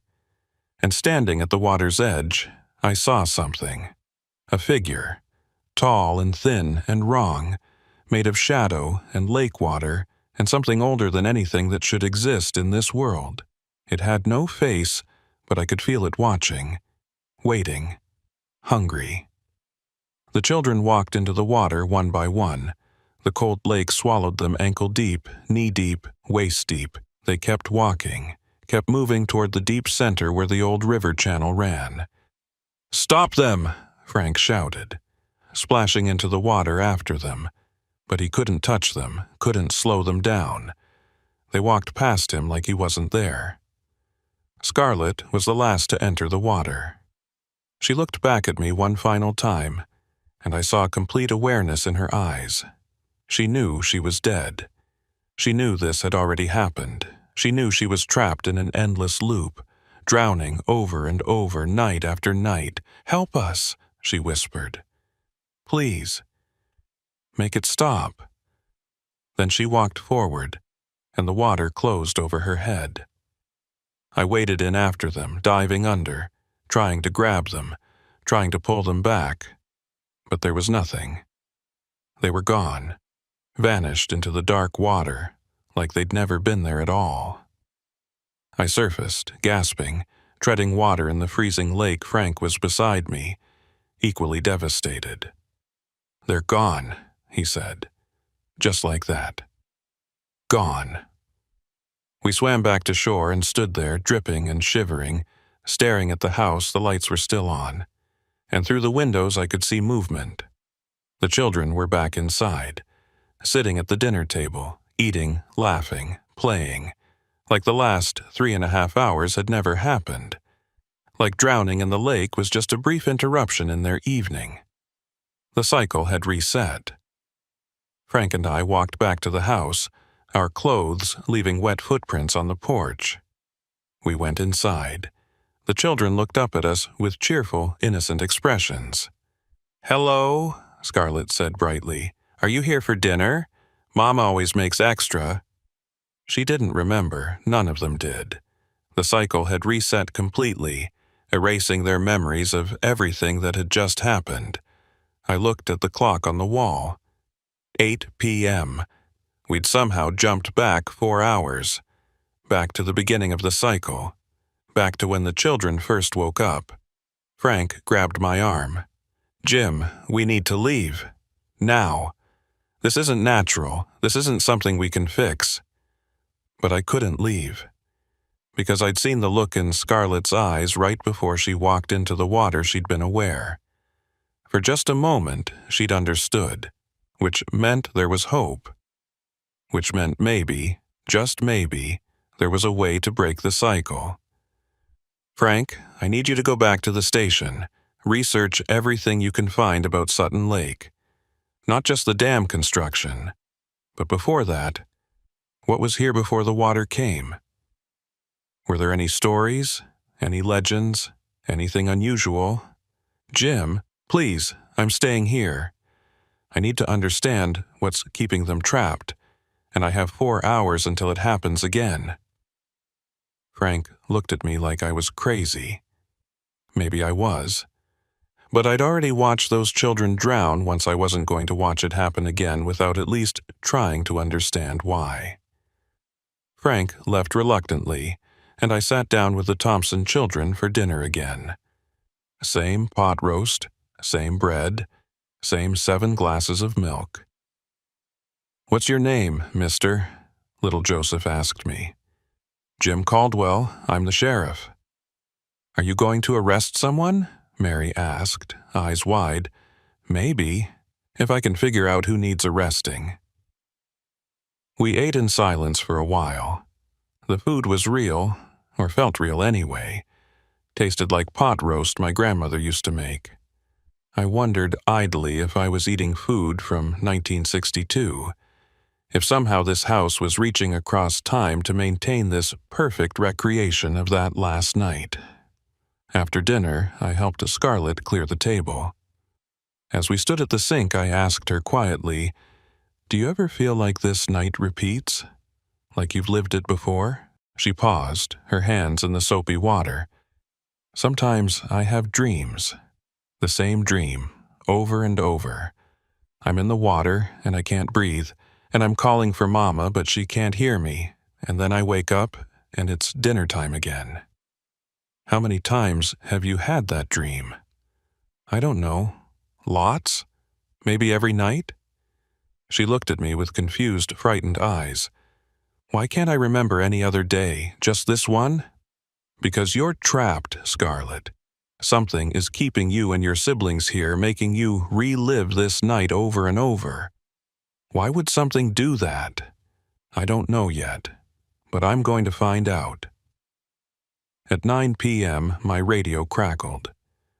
Speaker 1: And standing at the water's edge, I saw something. A figure, tall and thin and wrong, made of shadow and lake water and something older than anything that should exist in this world. It had no face, but I could feel it watching, waiting, hungry. The children walked into the water one by one. The cold lake swallowed them ankle-deep, knee-deep, waist-deep. They kept walking, kept moving toward the deep center where the old river channel ran. "Stop them!" Frank shouted, splashing into the water after them. But he couldn't touch them, couldn't slow them down. They walked past him like he wasn't there. Scarlet was the last to enter the water. She looked back at me one final time, and I saw complete awareness in her eyes. She knew she was dead. She knew this had already happened. She knew she was trapped in an endless loop, drowning over and over, night after night. "Help us," she whispered. "Please. Make it stop." Then she walked forward, and the water closed over her head. I waded in after them, diving under, trying to grab them, trying to pull them back. But there was nothing. They were gone, vanished into the dark water, like they'd never been there at all. I surfaced, gasping, treading water in the freezing lake. Frank was beside me, equally devastated. "They're gone," he said, just like that. Gone. We swam back to shore and stood there, dripping and shivering, staring at the house. The lights were still on, and through the windows I could see movement. The children were back inside, sitting at the dinner table, eating, laughing, playing, like the last 3.5 hours had never happened, like drowning in the lake was just a brief interruption in their evening. The cycle had reset. Frank and I walked back to the house, our clothes leaving wet footprints on the porch. We went inside. The children looked up at us with cheerful, innocent expressions. "Hello," Scarlet said brightly. "Are you here for dinner? Mom always makes extra." She didn't remember, none of them did. The cycle had reset completely, erasing their memories of everything that had just happened. I looked at the clock on the wall. 8 p.m. We'd somehow jumped back 4 hours. Back to the beginning of the cycle. Back to when the children first woke up. Frank grabbed my arm. "Jim, we need to leave. Now. This isn't natural. This isn't something we can fix." But I couldn't leave, because I'd seen the look in Scarlet's eyes right before she walked into the water. She'd been aware. For just a moment, she'd understood, which meant there was hope. Which meant maybe, just maybe, there was a way to break the cycle. "Frank, I need you to go back to the station. Research everything you can find about Sutton Lake. Not just the dam construction, but before that, what was here before the water came? Were there any stories, any legends, anything unusual? Jim, please, I'm staying here. I need to understand what's keeping them trapped, and I have 4 hours until it happens again." Frank looked at me like I was crazy. Maybe I was. But I'd already watched those children drown once. I wasn't going to watch it happen again without at least trying to understand why. Frank left reluctantly, and I sat down with the Thompson children for dinner again. Same pot roast, same bread, same 7 glasses of milk. "What's your name, mister?" little Joseph asked me. "Jim Caldwell. I'm the sheriff." "Are you going to arrest someone?" Mary asked, eyes wide. "Maybe, if I can figure out who needs arresting." We ate in silence for a while. The food was real, or felt real anyway. Tasted like pot roast my grandmother used to make. I wondered idly if I was eating food from 1962, if somehow this house was reaching across time to maintain this perfect recreation of that last night. After dinner, I helped Scarlett clear the table. As we stood at the sink, I asked her quietly, "Do you ever feel like this night repeats? Like you've lived it before?" She paused, her hands in the soapy water. "Sometimes I have dreams. The same dream, over and over. I'm in the water, and I can't breathe, and I'm calling for Mama, but she can't hear me, and then I wake up, and it's dinner time again." "How many times have you had that dream?" "I don't know. Lots? Maybe every night?" She looked at me with confused, frightened eyes. "Why can't I remember any other day, just this one?" "Because you're trapped, Scarlett. Something is keeping you and your siblings here, making you relive this night over and over. Why would something do that? I don't know yet, but I'm going to find out." At 9 p.m., my radio crackled.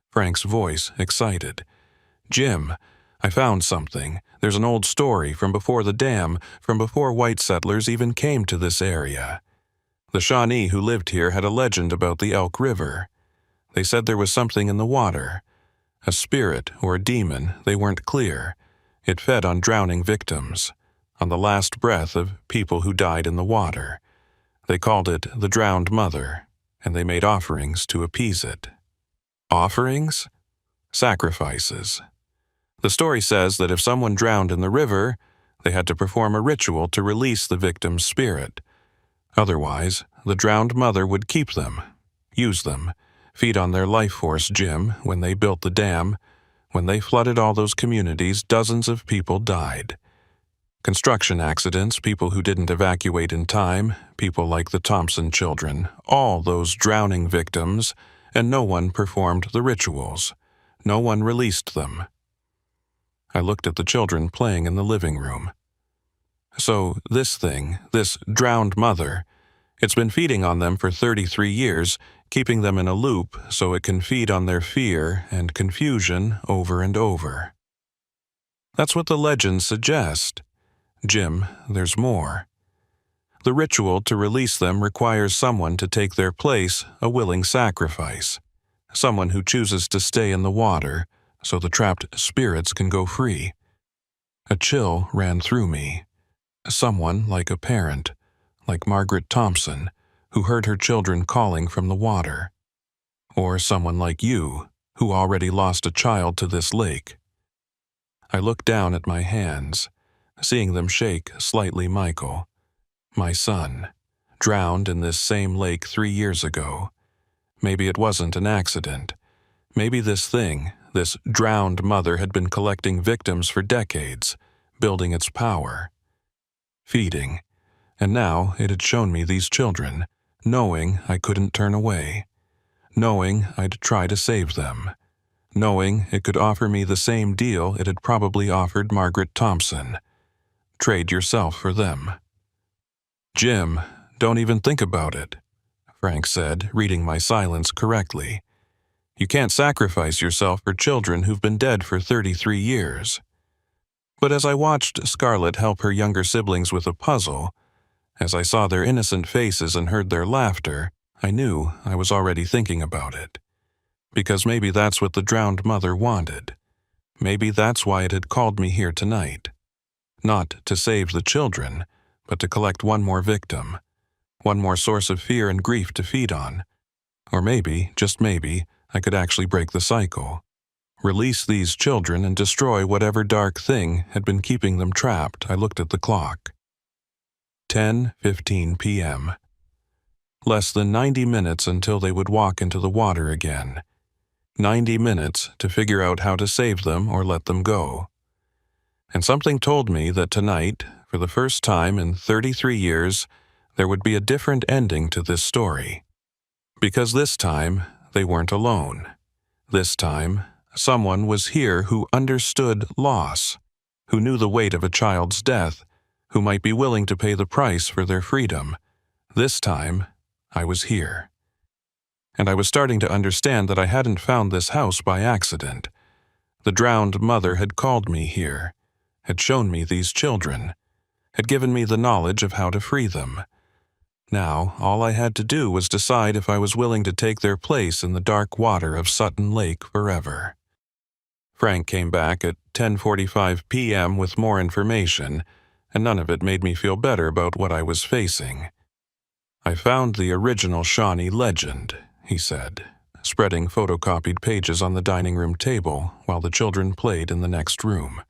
Speaker 1: Frank's voice excited. "Jim, I found something. There's an old story from before the dam, from before white settlers even came to this area. The Shawnee who lived here had a legend about the Elk River. They said there was something in the water. A spirit or a demon, they weren't clear. It fed on drowning victims, on the last breath of people who died in the water. They called it the Drowned Mother, and they made offerings to appease it." Offerings? Sacrifices. The story says that if someone drowned in the river, they had to perform a ritual to release the victim's spirit. Otherwise, the drowned mother would keep them, use them, feed on their life force. Jim, when they built the dam, when they flooded all those communities, dozens of people died. Construction accidents, people who didn't evacuate in time, people like the Thompson children, all those drowning victims, and no one performed the rituals. No one released them. I looked at the children playing in the living room. So this thing, this drowned mother, it's been feeding on them for 33 years, keeping them in a loop so it can feed on their fear and confusion over and over. That's what the legends suggest. Jim, there's more. The ritual to release them requires someone to take their place, a willing sacrifice. Someone who chooses to stay in the water so the trapped spirits can go free. A chill ran through me. Someone like a parent, like Margaret Thompson, who heard her children calling from the water. Or someone like you, who already lost a child to this lake. I looked down at my hands, seeing them shake slightly. Michael, my son, drowned in this same lake 3 years ago. Maybe it wasn't an accident. Maybe this thing, this drowned mother, had been collecting victims for decades, building its power. Feeding. And now it had shown me these children, knowing I couldn't turn away. Knowing I'd try to save them. Knowing it could offer me the same deal it had probably offered Margaret Thompson. Trade yourself for them. "Jim, don't even think about it," Frank said, reading my silence correctly. "You can't sacrifice yourself for children who've been dead for 33 years. But as I watched Scarlett help her younger siblings with a puzzle, as I saw their innocent faces and heard their laughter, I knew I was already thinking about it. Because maybe that's what the drowned mother wanted. Maybe that's why it had called me here tonight. Not to save the children, but to collect one more victim. One more source of fear and grief to feed on. Or maybe, just maybe, I could actually break the cycle. Release these children and destroy whatever dark thing had been keeping them trapped. I looked at the clock. 10:15 p.m. Less than 90 minutes until they would walk into the water again. 90 minutes to figure out how to save them or let them go. And something told me that tonight, for the first time in 33 years, there would be a different ending to this story. Because this time, they weren't alone. This time, someone was here who understood loss, who knew the weight of a child's death, who might be willing to pay the price for their freedom. This time, I was here. And I was starting to understand that I hadn't found this house by accident. The drowned mother had called me here, had shown me these children, had given me the knowledge of how to free them. Now, all I had to do was decide if I was willing to take their place in the dark water of Sutton Lake forever. Frank came back at 10:45 p.m. with more information, and none of it made me feel better about what I was facing. "I found the original Shawnee legend," he said, spreading photocopied pages on the dining room table while the children played in the next room.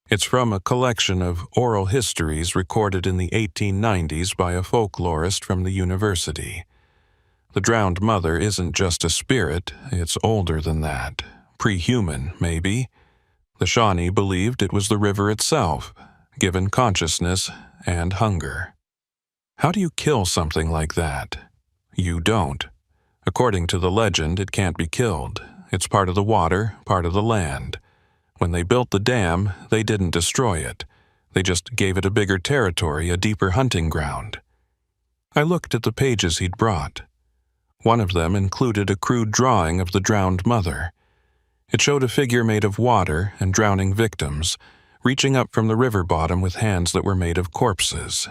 Speaker 1: "It's from a collection of oral histories recorded in the 1890s by a folklorist from the university. The drowned mother isn't just a spirit, it's older than that. Pre-human, maybe. The Shawnee believed it was the river itself, given consciousness and hunger. How do you kill something like that? You don't. According to the legend, it can't be killed. It's part of the water, part of the land. When they built the dam, they didn't destroy it. They just gave it a bigger territory, a deeper hunting ground." I looked at the pages he'd brought. One of them included a crude drawing of the drowned mother. It showed a figure made of water and drowning victims, reaching up from the river bottom with hands that were made of corpses.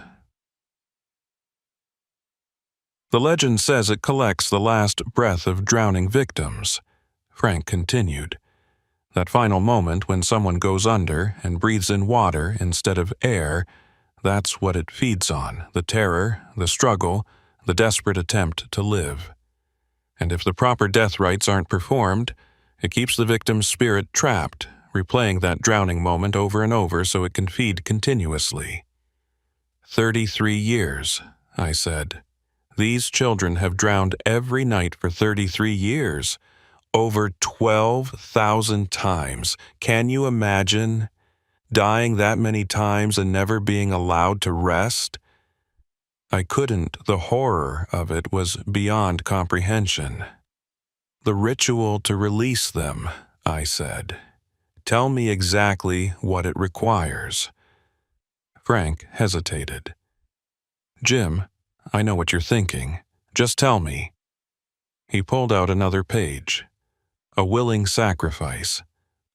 Speaker 1: "The legend says it collects the last breath of drowning victims," Frank continued. "That final moment when someone goes under and breathes in water instead of air, that's what it feeds on, the terror, the struggle, the desperate attempt to live. And if the proper death rites aren't performed, it keeps the victim's spirit trapped, replaying that drowning moment over and over so it can feed continuously." 33 years, I said. "These children have drowned every night for 33 years. Over 12,000 times. Can you imagine? Dying that many times and never being allowed to rest?" I couldn't. The horror of it was beyond comprehension. "The ritual to release them," I said. "Tell me exactly what it requires." Frank hesitated. "Jim, I know what you're thinking. Just tell me." He pulled out another page. "A willing sacrifice.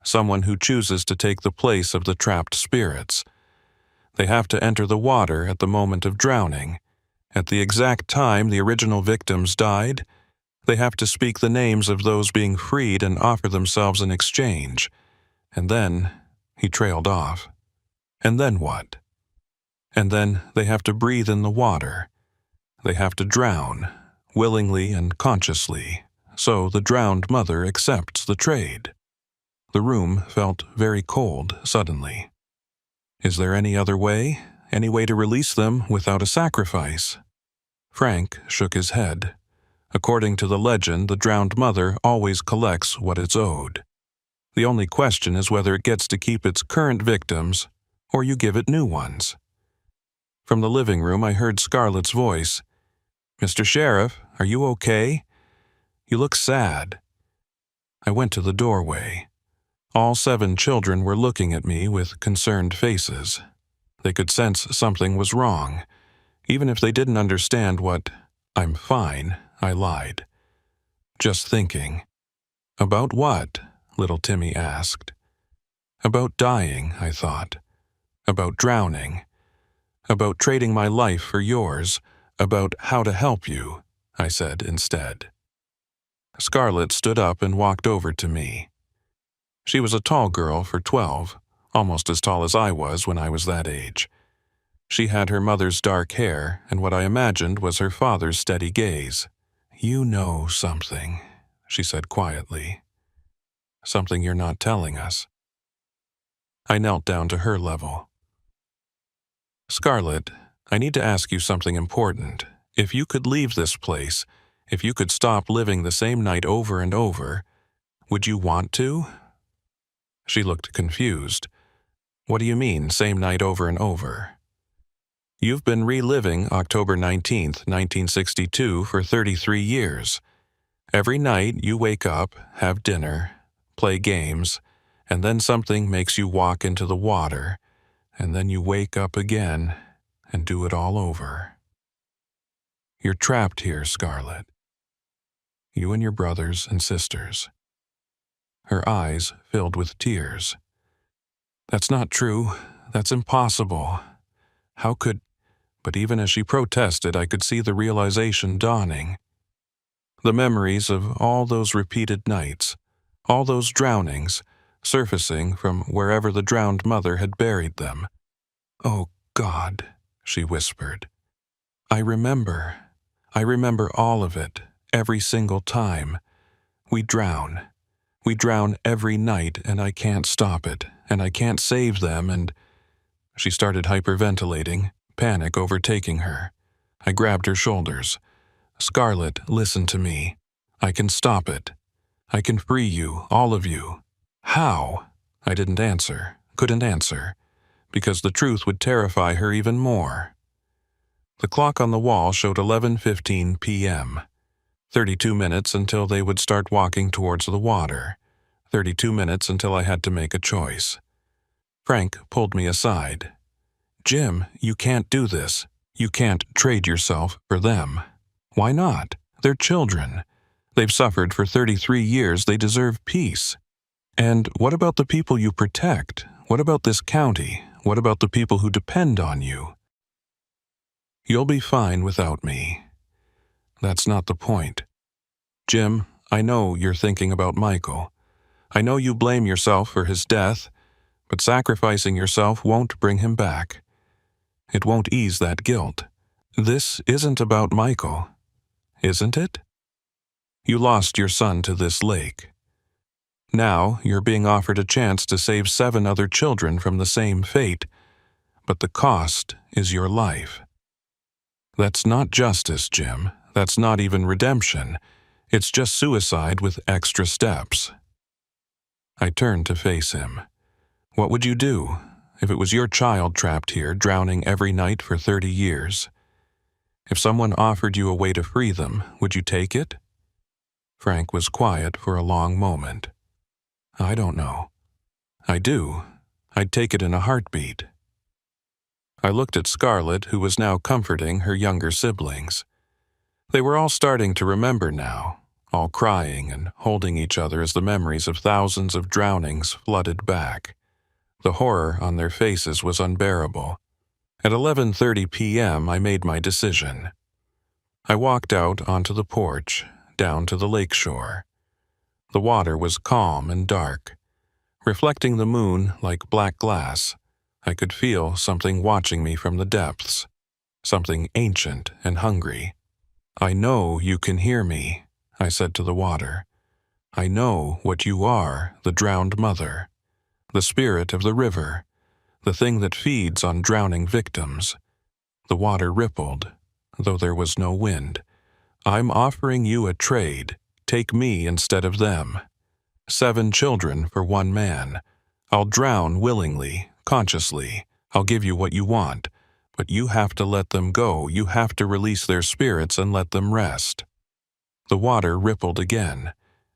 Speaker 1: Someone who chooses to take the place of the trapped spirits. They have to enter the water at the moment of drowning. At the exact time the original victims died, they have to speak the names of those being freed and offer themselves in exchange. And then," he trailed off. "And then what? And then they have to breathe in the water. They have to drown, willingly and consciously, so the drowned mother accepts the trade." The room felt very cold suddenly. "Is there any other way? Any way to release them without a sacrifice?" Frank shook his head. "According to the legend, the drowned mother always collects what it's owed. The only question is whether it gets to keep its current victims or you give it new ones." From the living room I heard Scarlett's voice. "Mr. Sheriff, are you okay? You look sad." I went to the doorway. All 7 children were looking at me with concerned faces. They could sense something was wrong. Even if they didn't understand what "I'm fine," I lied. "Just thinking." "About what?" little Timmy asked. "About dying," I thought. "About drowning. About trading my life for yours. About how to help you," I said instead. Scarlett stood up and walked over to me. She was a tall girl for 12, almost as tall as I was when I was that age. She had her mother's dark hair and what I imagined was her father's steady gaze. "You know something," she said quietly. something you're not telling us. I knelt down to her level. Scarlett, I need to ask you something important. If you could leave this place, if you could stop living the same night over and over, would you want to? She looked confused. What do you mean, same night over and over? You've been reliving October 19th, 1962 for 33 years. Every night you wake up, have dinner, play games, and then something makes you walk into the water, and then you wake up again and do it all over. You're trapped here, Scarlett. You and your brothers and sisters. Her eyes filled with tears. That's not true. That's impossible. How could... But even as she protested, I could see the realization dawning. The memories of all those repeated nights, all those drownings, surfacing from wherever the drowned mother had buried them. Oh, God, she whispered. I remember all of it, every single time. We drown every night, and I can't stop it, and I can't save them, and... She started hyperventilating, panic overtaking her. I grabbed her shoulders. Scarlett, listen to me. I can stop it. I can free you, all of you. How? I couldn't answer, because the truth would terrify her even more. The clock on the wall showed 11:15 p.m. 32 minutes until they would start walking towards the water. 32 minutes until I had to make a choice. Frank pulled me aside. Jim, you can't do this. You can't trade yourself for them. Why not? They're children. They've suffered for 33 years. They deserve peace. And what about the people you protect? What about this county? What about the people who depend on you? You'll be fine without me. That's not the point. Jim, I know you're thinking about Michael. I know you blame yourself for his death, but sacrificing yourself won't bring him back. It won't ease that guilt. This isn't about Michael, isn't it? You lost your son to this lake. Now you're being offered a chance to save 7 other children from the same fate, but the cost is your life. That's not justice, Jim. That's not even redemption. It's just suicide with extra steps. I turned to face him. What would you do if it was your child trapped here, drowning every night for 30 years? If someone offered you a way to free them, would you take it? Frank was quiet for a long moment. I don't know. I do. I'd take it in a heartbeat. I looked at Scarlett, who was now comforting her younger siblings. They were all starting to remember now, all crying and holding each other as the memories of thousands of drownings flooded back. The horror on their faces was unbearable. At 11:30 p.m., I made my decision. I walked out onto the porch, down to the lakeshore. The water was calm and dark. Reflecting the moon like black glass, I could feel something watching me from the depths, something ancient and hungry. I know you can hear me, I said to the water. I know what you are, the drowned mother, the spirit of the river, the thing that feeds on drowning victims. The water rippled, though there was no wind. I'm offering you a trade. Take me instead of them. 7 children for 1 man. I'll drown willingly, consciously. I'll give you what you want, but you have to let them go. You have to release their spirits and let them rest. The water rippled again,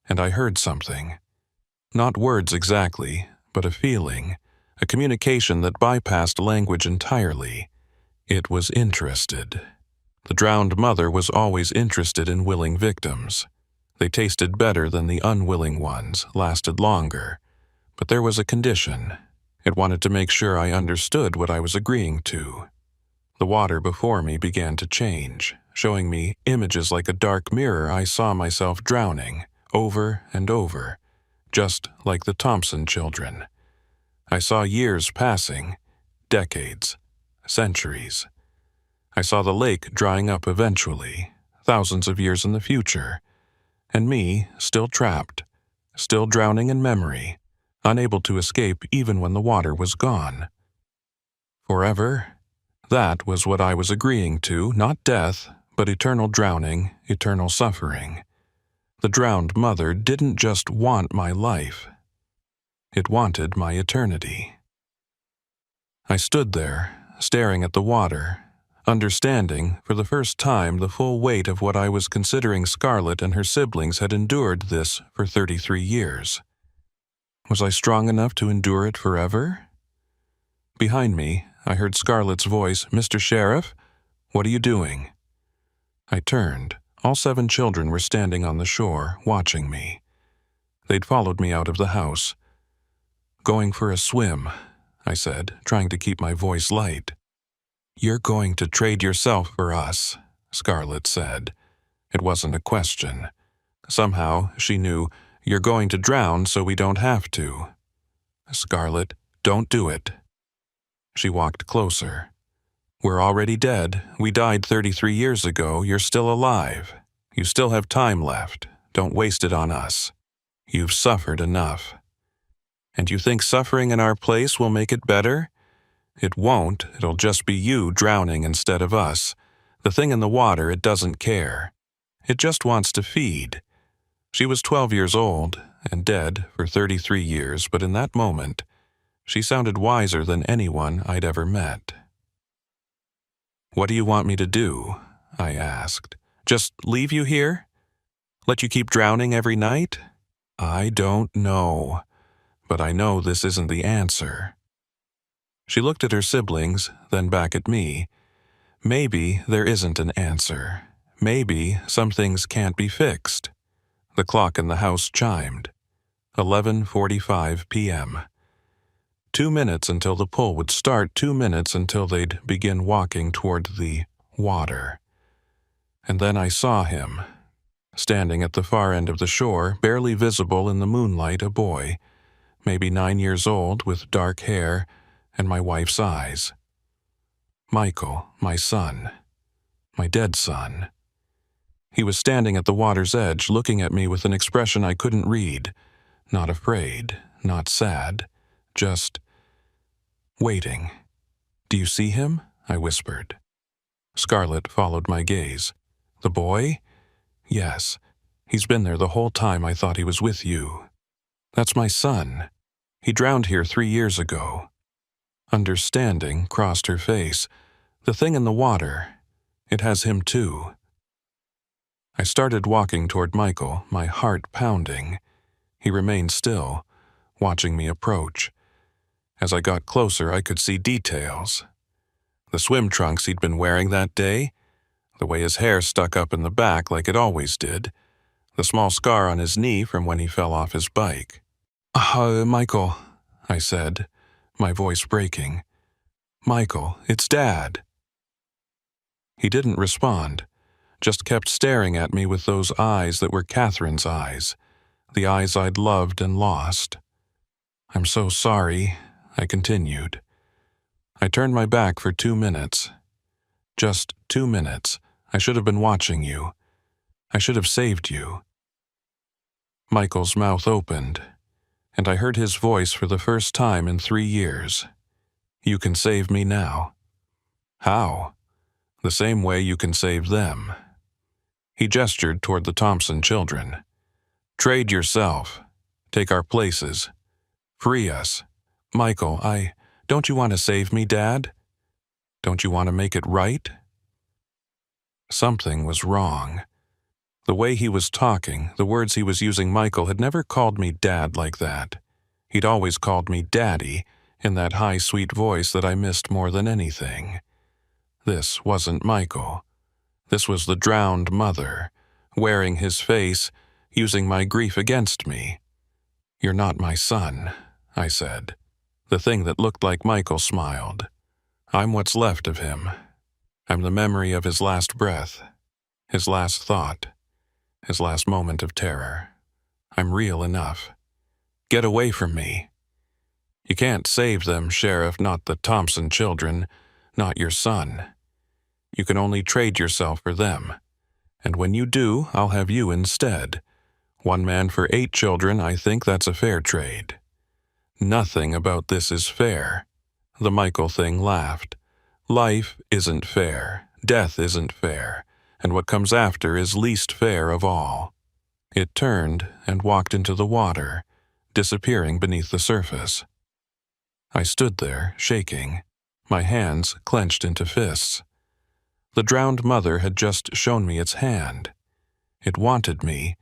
Speaker 1: and I heard something. Not words exactly, but a feeling, a communication that bypassed language entirely. It was interested. The drowned mother was always interested in willing victims. They tasted better than the unwilling ones, lasted longer. But there was a condition. It wanted to make sure I understood what I was agreeing to. The water before me began to change, showing me images like a dark mirror. I saw myself drowning, over and over, just like the Thompson children. I saw years passing, decades, centuries. I saw the lake drying up eventually, thousands of years in the future, and me still trapped, still drowning in memory, unable to escape even when the water was gone. Forever? That was what I was agreeing to, not death, but eternal drowning, eternal suffering. The drowned mother didn't just want my life. It wanted my eternity. I stood there, staring at the water, understanding, for the first time, the full weight of what I was considering Scarlett and her siblings had endured this for 33 years. Was I strong enough to endure it forever? Behind me, I heard Scarlett's voice, "Mr. Sheriff, what are you doing?" I turned. All 7 children were standing on the shore, watching me. They'd followed me out of the house. "Going for a swim," I said, trying to keep my voice light. "You're going to trade yourself for us," Scarlett said. It wasn't a question. Somehow, she knew, "You're going to drown so we don't have to." "Scarlett, don't do it." She walked closer. "We're already dead. We died 33 years ago. You're still alive. You still have time left. Don't waste it on us. You've suffered enough. And you think suffering in our place will make it better? It won't. It'll just be you drowning instead of us. The thing in the water, it doesn't care. It just wants to feed." She was 12 years old and dead for 33 years, but in that moment, she sounded wiser than anyone I'd ever met. "What do you want me to do?" I asked. "Just leave you here? Let you keep drowning every night?" "I don't know, but I know this isn't the answer." She looked at her siblings, then back at me. "Maybe there isn't an answer. Maybe some things can't be fixed." The clock in the house chimed. 11:45 p.m. 2 minutes until the pull would start, 2 minutes until they'd begin walking toward the water. And then I saw him, standing at the far end of the shore, barely visible in the moonlight, a boy, maybe 9 years old, with dark hair and my wife's eyes. Michael, my son, my dead son. He was standing at the water's edge, looking at me with an expression I couldn't read. Not afraid, not sad, just waiting. "Do you see him?" I whispered. Scarlett followed my gaze. "The boy?" "Yes. He's been there the whole time I thought he was with you." "That's my son. He drowned here 3 years ago." Understanding crossed her face. "The thing in the water, it has him too." I started walking toward Michael, my heart pounding. He remained still, watching me approach. As I got closer, I could see details. The swim trunks he'd been wearing that day, the way his hair stuck up in the back like it always did, the small scar on his knee from when he fell off his bike. Michael," I said, my voice breaking. "Michael, it's Dad." He didn't respond, just kept staring at me with those eyes that were Catherine's eyes, the eyes I'd loved and lost. "I'm so sorry," I continued. "I turned my back for 2 minutes. Just 2 minutes. I should have been watching you. I should have saved you." Michael's mouth opened, and I heard his voice for the first time in 3 years. "You can save me now." "How?" "The same way you can save them." He gestured toward the Thompson children. "Trade yourself. Take our places. Free us. Michael, don't you want to save me, Dad? Don't you want to make it right?" Something was wrong. The way he was talking, the words he was using, Michael had never called me Dad like that. He'd always called me Daddy, in that high, sweet voice that I missed more than anything. This wasn't Michael. This was the drowned mother, wearing his face, using my grief against me. "You're not my son," I said. The thing that looked like Michael smiled. "I'm what's left of him. I'm the memory of his last breath, his last thought, his last moment of terror. I'm real enough. Get away from me. You can't save them, Sheriff, not the Thompson children, not your son. You can only trade yourself for them. And when you do, I'll have you instead. One man for 8 children, I think that's a fair trade. Nothing about this is fair. The Michael thing laughed. Life isn't fair, death isn't fair, and what comes after is least fair of all. It turned and walked into the water, disappearing beneath the surface. I stood there, shaking, my hands clenched into fists. The drowned mother had just shown me its hand. It wanted me,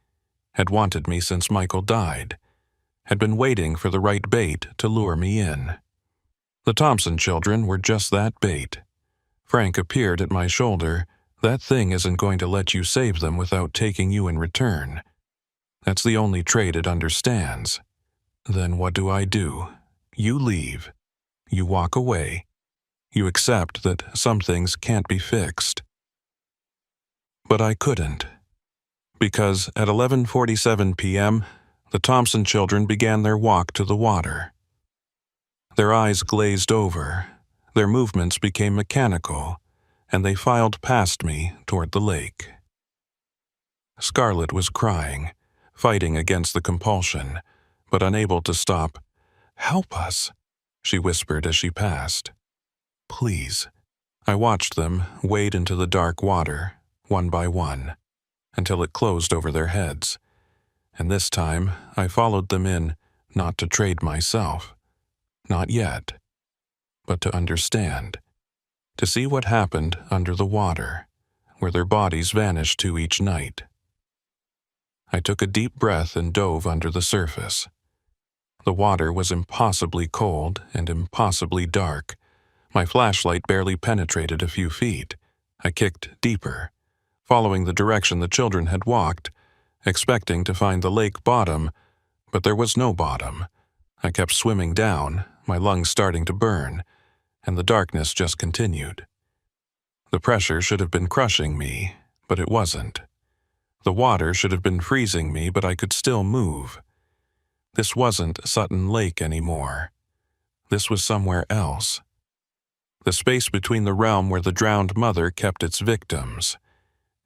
Speaker 1: had wanted me since Michael died, had been waiting for the right bait to lure me in. The Thompson children were just that bait. Frank appeared at my shoulder. That thing isn't going to let you save them without taking you in return. That's the only trade it understands. Then what do? You leave. You walk away. You accept that some things can't be fixed. But I couldn't. Because at 11:47 p.m., the Thompson children began their walk to the water. Their eyes glazed over, their movements became mechanical, and they filed past me toward the lake. Scarlett was crying, fighting against the compulsion, but unable to stop. "Help us," she whispered as she passed. "Please." I watched them wade into the dark water, one by one, until it closed over their heads. And this time, I followed them in, not to trade myself. Not yet. But to understand. To see what happened under the water, where their bodies vanished to each night. I took a deep breath and dove under the surface. The water was impossibly cold and impossibly dark. My flashlight barely penetrated a few feet. I kicked deeper, following the direction the children had walked, expecting to find the lake bottom, but there was no bottom. I kept swimming down, my lungs starting to burn, and the darkness just continued. The pressure should have been crushing me, but it wasn't. The water should have been freezing me, but I could still move. This wasn't Sutton Lake anymore. This was somewhere else. The space between the realm where the drowned mother kept its victims.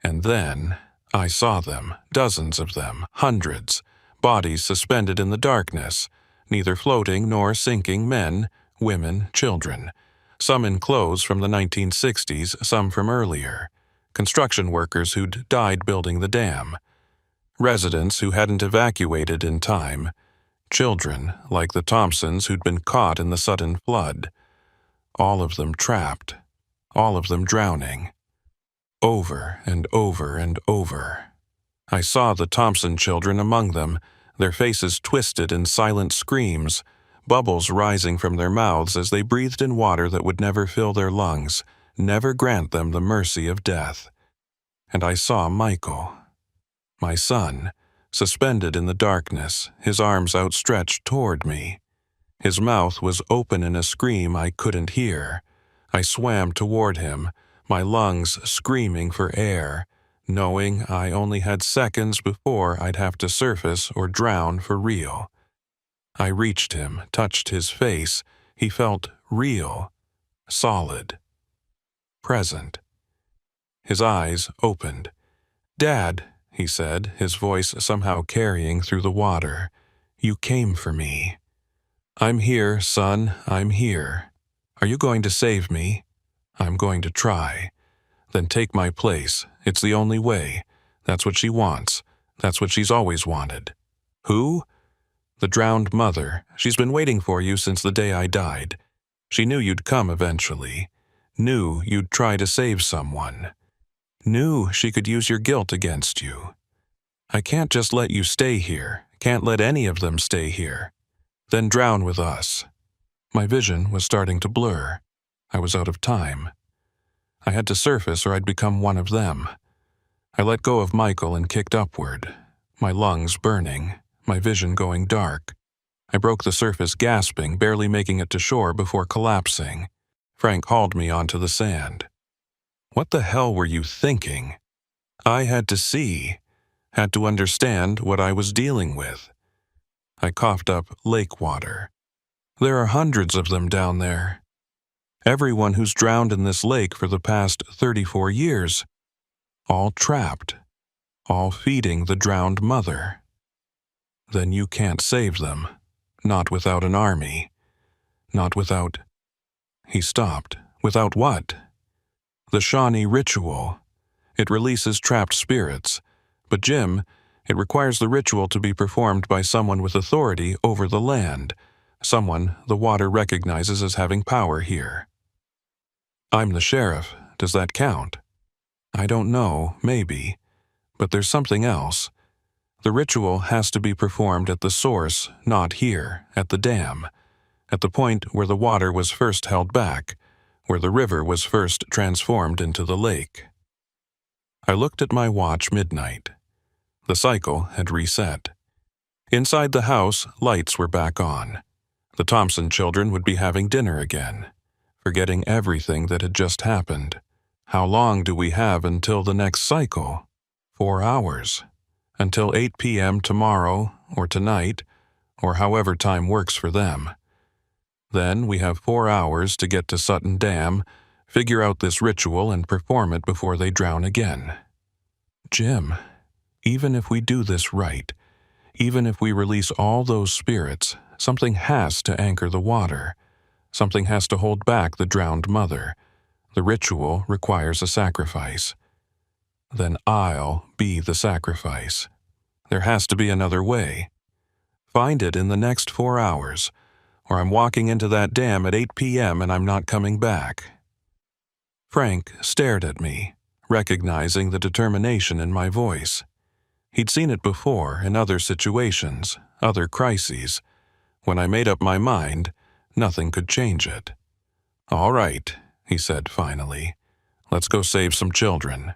Speaker 1: And then I saw them, dozens of them, hundreds, bodies suspended in the darkness, neither floating nor sinking, men, women, children, some in clothes from the 1960s, some from earlier, construction workers who'd died building the dam, residents who hadn't evacuated in time, children like the Thompsons who'd been caught in the sudden flood, all of them trapped, all of them drowning. Over and over and over. I saw the Thompson children among them, their faces twisted in silent screams, bubbles rising from their mouths as they breathed in water that would never fill their lungs, never grant them the mercy of death. And I saw Michael, my son, suspended in the darkness, his arms outstretched toward me. His mouth was open in a scream I couldn't hear. I swam toward him, my lungs screaming for air, knowing I only had seconds before I'd have to surface or drown for real. I reached him, touched his face. He felt real, solid, present. His eyes opened. "Dad," he said, his voice somehow carrying through the water, "you came for me." "I'm here, son, I'm here. Are you going to save me?" "I'm going to try." "Then take my place. It's the only way. That's what she wants. That's what she's always wanted." "Who?" "The drowned mother. She's been waiting for you since the day I died. She knew you'd come eventually. Knew you'd try to save someone. Knew she could use your guilt against you. I can't just let you stay here. Can't let any of them stay here. Then drown with us." My vision was starting to blur. I was out of time. I had to surface or I'd become one of them. I let go of Michael and kicked upward, my lungs burning, my vision going dark. I broke the surface gasping, barely making it to shore before collapsing. Frank hauled me onto the sand. "What the hell were you thinking?" I had to see, had to understand what I was dealing with. I coughed up lake water. "There are hundreds of them down there. Everyone who's drowned in this lake for the past 34 years. All trapped. All feeding the drowned mother." then you can't save them. Not without an army. Not without... He stopped. Without what? The Shawnee ritual. It releases trapped spirits. But Jim, it requires the ritual to be performed by someone with authority over the land, someone the water recognizes as having power here. I'm the sheriff. Does that count? I don't know, maybe. But there's something else. The ritual has to be performed at the source, not here, at the dam, at the point where the water was first held back, where the river was first transformed into the lake. I looked at my watch. Midnight. The cycle had reset. Inside the house, lights were back on. The Thompson children would be having dinner again, forgetting everything that had just happened. How long do we have until the next cycle? 4 hours. Until 8 p.m. tomorrow, or tonight, or however time works for them. Then we have 4 hours to get to Sutton Dam, figure out this ritual and perform it before they drown again. Jim, even if we do this right, even if we release all those spirits, something has to anchor the water. Something has to hold back the drowned mother. The ritual requires a sacrifice. Then I'll be the sacrifice. There has to be another way. Find it in the next 4 hours, or I'm walking into that dam at 8 p.m. and I'm not coming back. Frank stared at me, recognizing the determination in my voice. He'd seen it before in other situations, other crises. When I made up my mind, nothing could change it. All right, he said finally. Let's go save some children.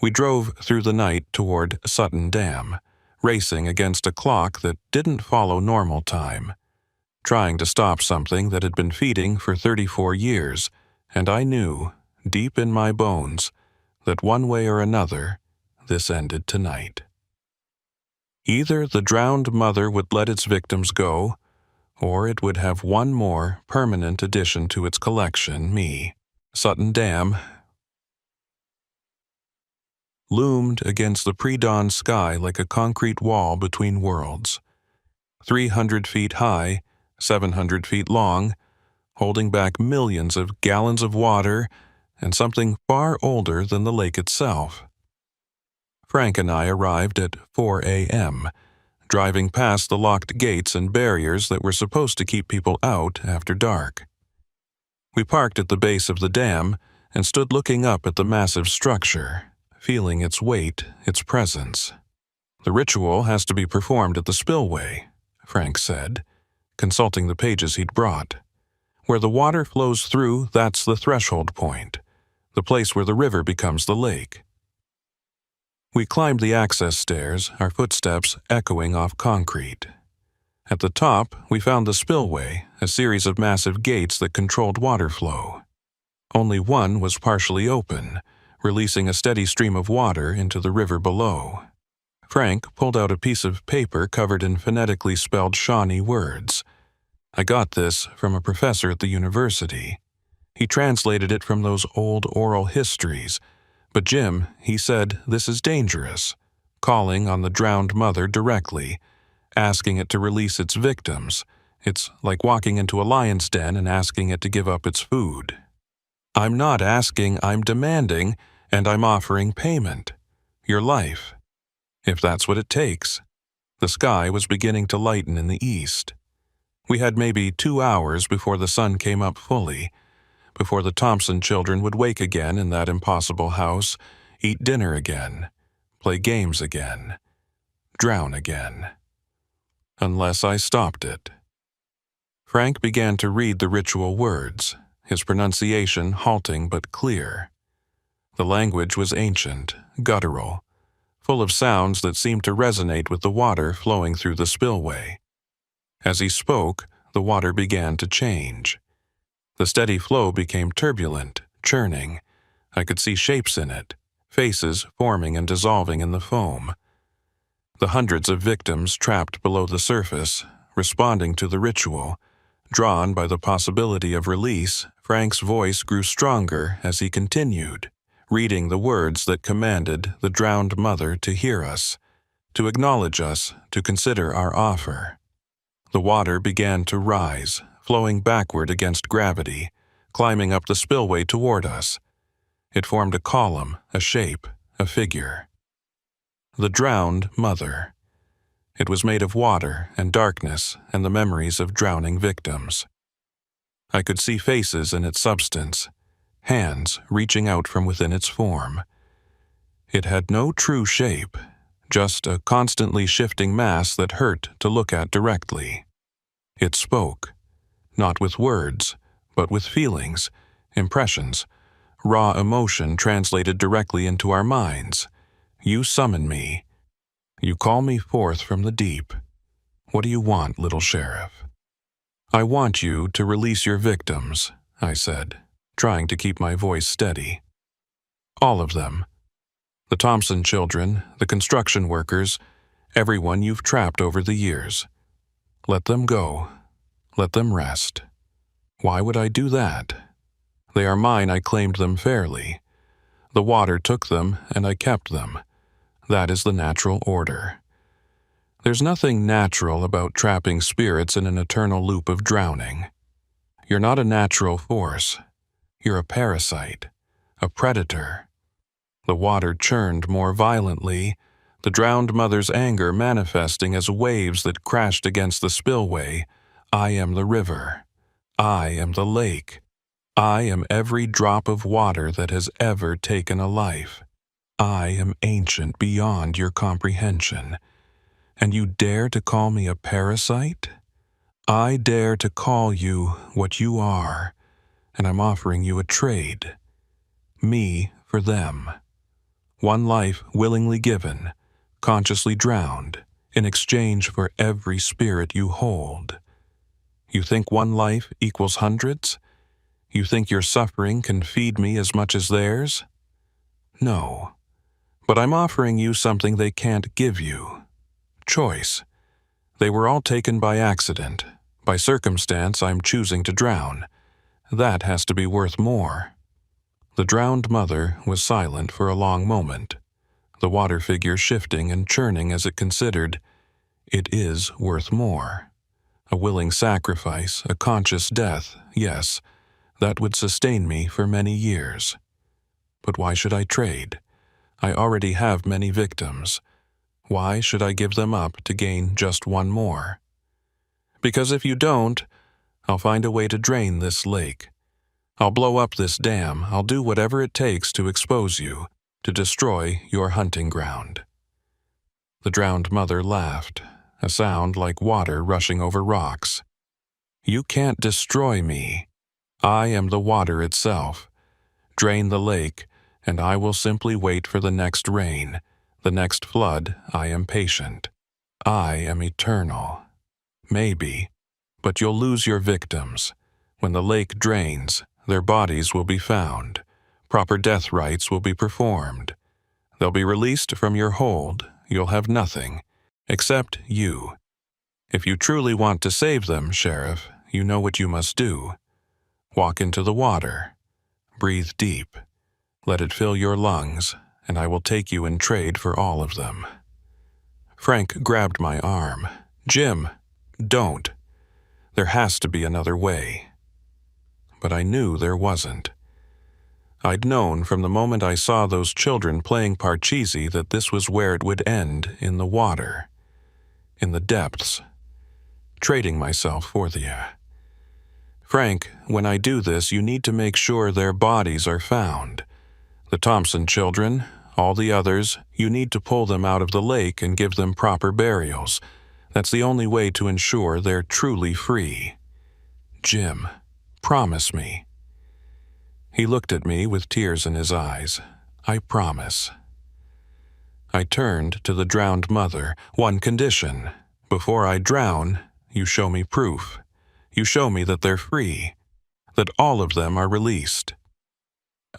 Speaker 1: We drove through the night toward Sutton Dam, racing against a clock that didn't follow normal time, trying to stop something that had been feeding for 34 years, and I knew, deep in my bones, that one way or another, this ended tonight. Either the drowned mother would let its victims go, or it would have one more permanent addition to its collection, me. Sutton Dam loomed against the pre-dawn sky like a concrete wall between worlds. 300 feet high, 700 feet long, holding back millions of gallons of water and something far older than the lake itself. Frank and I arrived at 4 a.m., driving past the locked gates and barriers that were supposed to keep people out after dark. We parked at the base of the dam and stood looking up at the massive structure, feeling its weight, its presence. The ritual has to be performed at the spillway, Frank said, consulting the pages he'd brought. Where the water flows through, that's the threshold point, the place where the river becomes the lake. We climbed the access stairs, our footsteps echoing off concrete. At the top, we found the spillway, a series of massive gates that controlled water flow. Only one was partially open, releasing a steady stream of water into the river below. Frank pulled out a piece of paper covered in phonetically spelled Shawnee words. I got this from a professor at the university. He translated it from those old oral histories, but Jim, he said, this is dangerous, calling on the drowned mother directly, asking it to release its victims. It's like walking into a lion's den and asking it to give up its food. I'm not asking, I'm demanding, and I'm offering payment. Your life. If that's what it takes. The sky was beginning to lighten in the east. We had maybe 2 hours before the sun came up fully, before the Thompson children would wake again in that impossible house, eat dinner again, play games again, drown again. Unless I stopped it. Frank began to read the ritual words, his pronunciation halting but clear. The language was ancient, guttural, full of sounds that seemed to resonate with the water flowing through the spillway. As he spoke, the water began to change. The steady flow became turbulent, churning. I could see shapes in it, faces forming and dissolving in the foam. The hundreds of victims trapped below the surface, responding to the ritual. Drawn by the possibility of release, Frank's voice grew stronger as he continued, reading the words that commanded the drowned mother to hear us, to acknowledge us, to consider our offer. The water began to rise, flowing backward against gravity, climbing up the spillway toward us. It formed a column, a shape, a figure. The drowned mother. It was made of water and darkness and the memories of drowning victims. I could see faces in its substance, hands reaching out from within its form. It had no true shape, just a constantly shifting mass that hurt to look at directly. It spoke, not with words, but with feelings, impressions, raw emotion translated directly into our minds. You summon me. You call me forth from the deep. What do you want, little sheriff? I want you to release your victims, I said, trying to keep my voice steady. All of them. The Thompson children, the construction workers, everyone you've trapped over the years. Let them go. Let them rest. Why would I do that? They are mine. I claimed them fairly. The water took them, and I kept them. That is the natural order. There's nothing natural about trapping spirits in an eternal loop of drowning. You're not a natural force. You're a parasite, a predator. The water churned more violently, the drowned mother's anger manifesting as waves that crashed against the spillway. I am the river. I am the lake. I am every drop of water that has ever taken a life. I am ancient beyond your comprehension. And you dare to call me a parasite? I dare to call you what you are, and I'm offering you a trade. Me for them. One life willingly given, consciously drowned, in exchange for every spirit you hold. You think one life equals hundreds? You think your suffering can feed me as much as theirs? No. But I'm offering you something they can't give you. Choice. They were all taken by accident. By circumstance, I'm choosing to drown. That has to be worth more. The drowned mother was silent for a long moment, the water figure shifting and churning as it considered, it is worth more. A willing sacrifice, a conscious death, yes, that would sustain me for many years. But why should I trade? I already have many victims. Why should I give them up to gain just one more? Because if you don't, I'll find a way to drain this lake. I'll blow up this dam. I'll do whatever it takes to expose you, to destroy your hunting ground. The drowned mother laughed, a sound like water rushing over rocks. You can't destroy me. I am the water itself. Drain the lake, and I will simply wait for the next rain, the next flood. I am patient. I am eternal. Maybe, but you'll lose your victims. When the lake drains, their bodies will be found. Proper death rites will be performed. They'll be released from your hold. You'll have nothing, except you. If you truly want to save them, Sheriff, you know what you must do. Walk into the water. Breathe deep. Let it fill your lungs, and I will take you in trade for all of them. Frank grabbed my arm. Jim, don't. There has to be another way. But I knew there wasn't. I'd known from the moment I saw those children playing Parcheesi that this was where it would end, in the water. In the depths. Trading myself for the Frank, when I do this, you need to make sure their bodies are found. The Thompson children, all the others, you need to pull them out of the lake and give them proper burials. That's the only way to ensure they're truly free. Jim, promise me. He looked at me with tears in his eyes. I promise. I turned to the drowned mother. One condition. Before I drown, you show me proof. You show me that they're free. That all of them are released.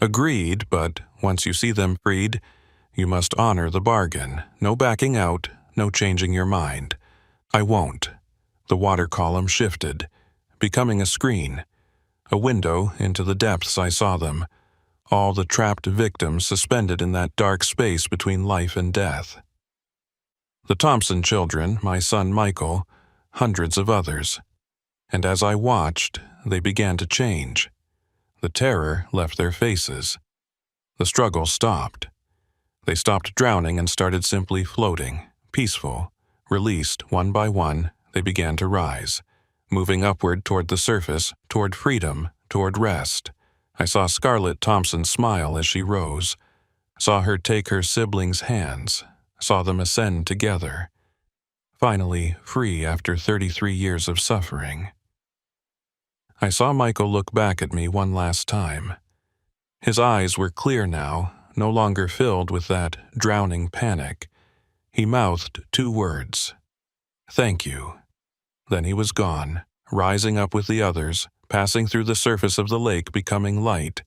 Speaker 1: Agreed, but once you see them freed, you must honor the bargain. No backing out, no changing your mind. I won't. The water column shifted, becoming a screen. A window into the depths. I saw them. All the trapped victims suspended in that dark space between life and death. The Thompson children, my son Michael, hundreds of others. And as I watched, they began to change. The terror left their faces. The struggle stopped. They stopped drowning and started simply floating, peaceful. Released one by one, they began to rise, moving upward toward the surface, toward freedom, toward rest. I saw Scarlett Thompson smile as she rose, saw her take her siblings' hands, saw them ascend together, finally free after 33 years of suffering. I saw Michael look back at me one last time. His eyes were clear now, no longer filled with that drowning panic. He mouthed 2 words, "Thank you." Then he was gone, rising up with the others, passing through the surface of the lake, becoming light,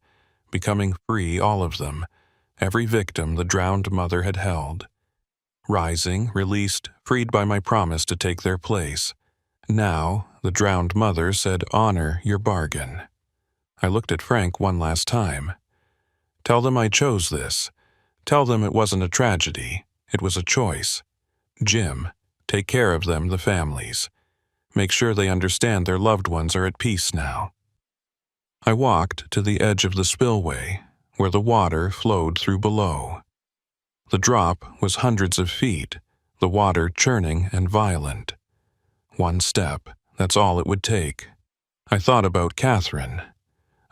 Speaker 1: becoming free, all of them, every victim the drowned mother had held. Rising, released, freed by my promise to take their place. Now, the drowned mother said, "Honor your bargain." I looked at Frank one last time. "Tell them I chose this. Tell them it wasn't a tragedy. It was a choice. Jim, take care of them, the families. Make sure they understand their loved ones are at peace now." I walked to the edge of the spillway, where the water flowed through below. The drop was hundreds of feet, the water churning and violent. One step, that's all it would take. I thought about Catherine,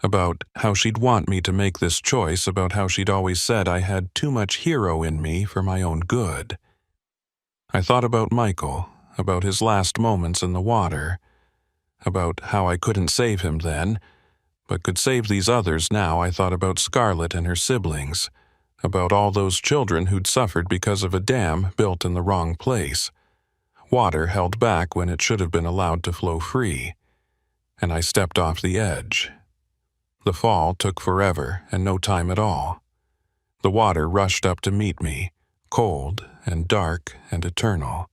Speaker 1: about how she'd want me to make this choice, about how she'd always said I had too much hero in me for my own good. I thought about Michael, about his last moments in the water, about how I couldn't save him then, but could save these others now. I thought about Scarlett and her siblings, about all those children who'd suffered because of a dam built in the wrong place. Water held back when it should have been allowed to flow free, and I stepped off the edge. The fall took forever and no time at all. The water rushed up to meet me, cold and dark and eternal.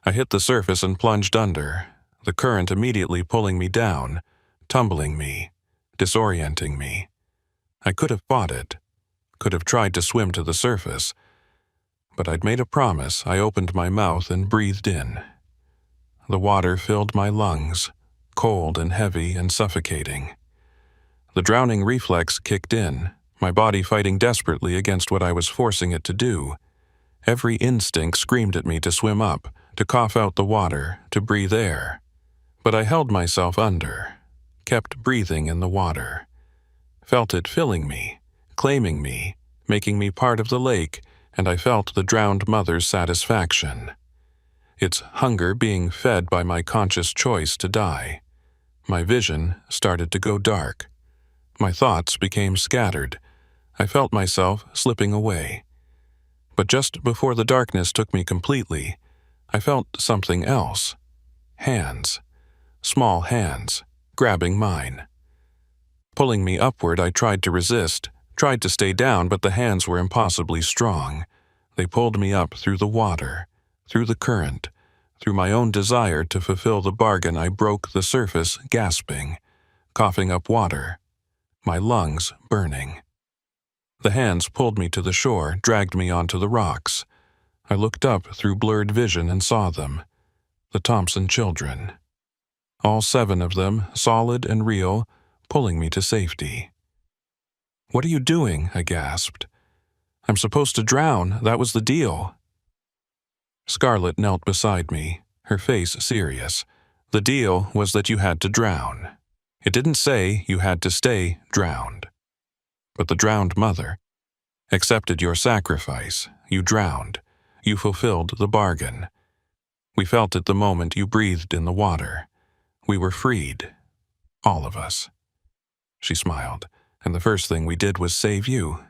Speaker 1: I hit the surface and plunged under, the current immediately pulling me down, tumbling me, disorienting me. I could have fought it, could have tried to swim to the surface, but I'd made a promise. I opened my mouth and breathed in. The water filled my lungs, cold and heavy and suffocating. The drowning reflex kicked in, my body fighting desperately against what I was forcing it to do. Every instinct screamed at me to swim up, to cough out the water, to breathe air. But I held myself under, kept breathing in the water, felt it filling me, claiming me, making me part of the lake, and I felt the drowned mother's satisfaction. Its hunger being fed by my conscious choice to die. My vision started to go dark. My thoughts became scattered. I felt myself slipping away. But just before the darkness took me completely, I felt something else. Hands. Small hands, grabbing mine. Pulling me upward, I tried to resist, tried to stay down, but the hands were impossibly strong. They pulled me up through the water, through the current, through my own desire to fulfill the bargain. I broke the surface, gasping, coughing up water, my lungs burning. The hands pulled me to the shore, dragged me onto the rocks. I looked up through blurred vision and saw them, the Thompson children. All 7 of them, solid and real, pulling me to safety. "What are you doing?" I gasped. "I'm supposed to drown. That was the deal." Scarlett knelt beside me, her face serious. "The deal was that you had to drown. It didn't say you had to stay drowned. But the drowned mother accepted your sacrifice. You drowned. You fulfilled the bargain. We felt it the moment you breathed in the water. We were freed. All of us." She smiled, "And the first thing we did was save you."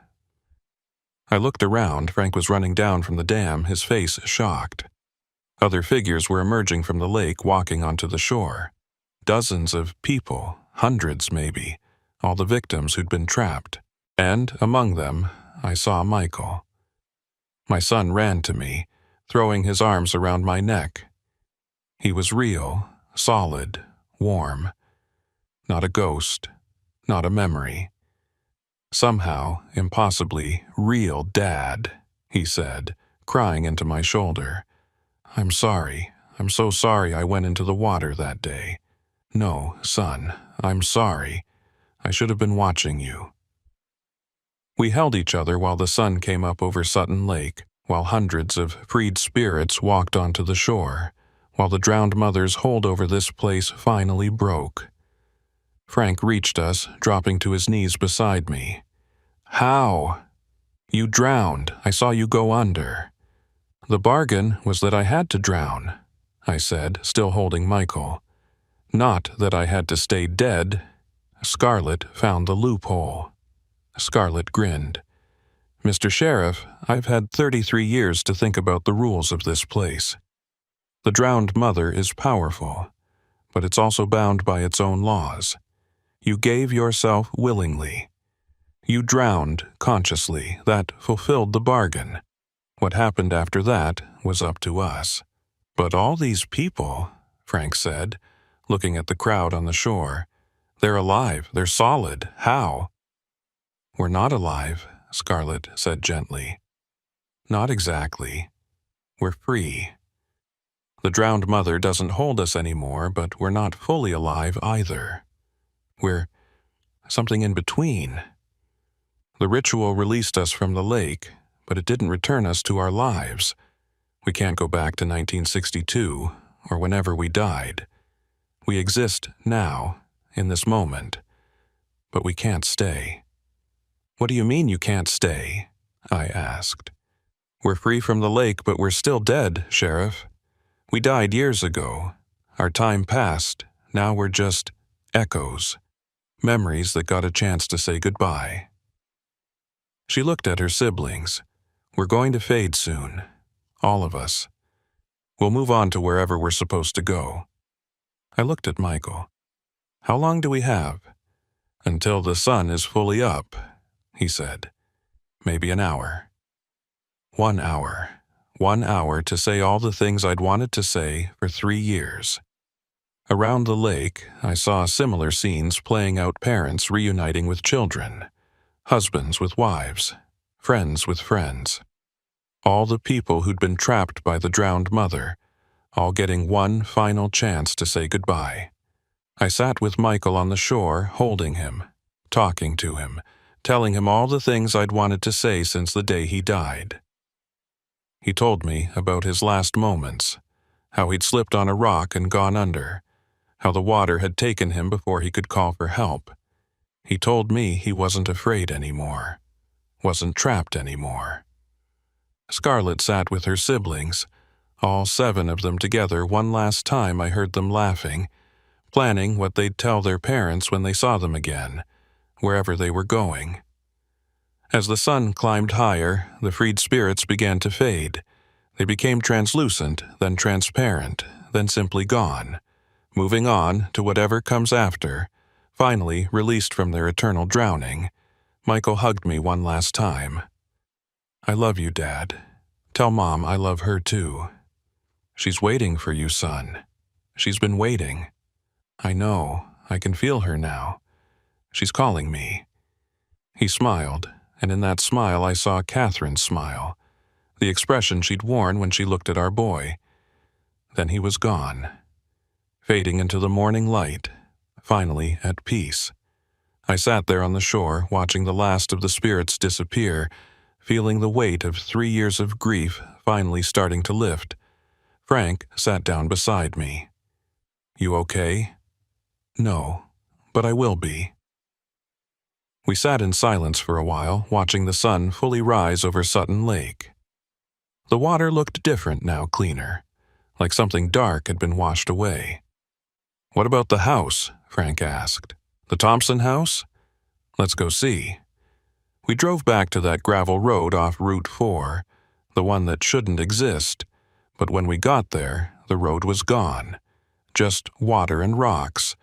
Speaker 1: I looked around. Frank was running down from the dam, his face shocked. Other figures were emerging from the lake, walking onto the shore. Dozens of people, hundreds maybe, all the victims who'd been trapped. And, among them, I saw Michael. My son ran to me, throwing his arms around my neck. He was real, solid, warm. Not a ghost, not a memory. "Somehow, impossibly, real Dad," he said, crying into my shoulder. "I'm sorry. I'm so sorry I went into the water that day. No, son, I'm sorry. I should have been watching you." We held each other while the sun came up over Sutton Lake, while hundreds of freed spirits walked onto the shore, while the drowned mother's hold over this place finally broke. Frank reached us, dropping to his knees beside me. "How?" "You drowned. I saw you go under." "The bargain was that I had to drown," I said, still holding Michael. "Not that I had to stay dead." Scarlett found the loophole. Scarlett grinned. "Mr. Sheriff, I've had 33 years to think about the rules of this place. The drowned mother is powerful, but it's also bound by its own laws. You gave yourself willingly. You drowned consciously. That fulfilled the bargain. What happened after that was up to us." "But all these people," Frank said, looking at the crowd on the shore, "they're alive, they're solid. How?" "We're not alive," Scarlett said gently. "Not exactly. We're free. The drowned mother doesn't hold us anymore, but we're not fully alive either. We're something in between. The ritual released us from the lake, but it didn't return us to our lives. We can't go back to 1962 or whenever we died. We exist now, in this moment, but we can't stay." "What do you mean you can't stay?" I asked. "We're free from the lake, but we're still dead, Sheriff. We died years ago. Our time passed. Now we're just echoes. Memories that got a chance to say goodbye." She looked at her siblings. "We're going to fade soon. All of us. We'll move on to wherever we're supposed to go." I looked at Michael. "How long do we have?" "Until the sun is fully up," he said. "Maybe an hour." 1 hour. 1 hour to say all the things I'd wanted to say for 3 years. Around the lake, I saw similar scenes playing out, parents reuniting with children, husbands with wives, friends with friends. All the people who'd been trapped by the drowned mother, all getting one final chance to say goodbye. I sat with Michael on the shore, holding him, talking to him, telling him all the things I'd wanted to say since the day he died. He told me about his last moments, how he'd slipped on a rock and gone under, how the water had taken him before he could call for help. He told me he wasn't afraid anymore, wasn't trapped anymore. Scarlett sat with her siblings, all 7 of them together. One last time I heard them laughing, planning what they'd tell their parents when they saw them again, wherever they were going. As the sun climbed higher, the freed spirits began to fade. They became translucent, then transparent, then simply gone, moving on to whatever comes after. Finally, released from their eternal drowning, Michael hugged me one last time. "I love you, Dad. Tell Mom I love her too. She's waiting for you, son. She's been waiting. I know. I can feel her now. She's calling me." He smiled, and in that smile I saw Catherine's smile, the expression she'd worn when she looked at our boy. Then he was gone, fading into the morning light, finally at peace. I sat there on the shore, watching the last of the spirits disappear, feeling the weight of 3 years of grief finally starting to lift. Frank sat down beside me. "You okay?" "No, but I will be." We sat in silence for a while, watching the sun fully rise over Sutton Lake. The water looked different now, cleaner, like something dark had been washed away. "What about the house?" Frank asked. "The Thompson house? Let's go see." We drove back to that gravel road off Route 4, the one that shouldn't exist, but when we got there, the road was gone. Just water and rocks,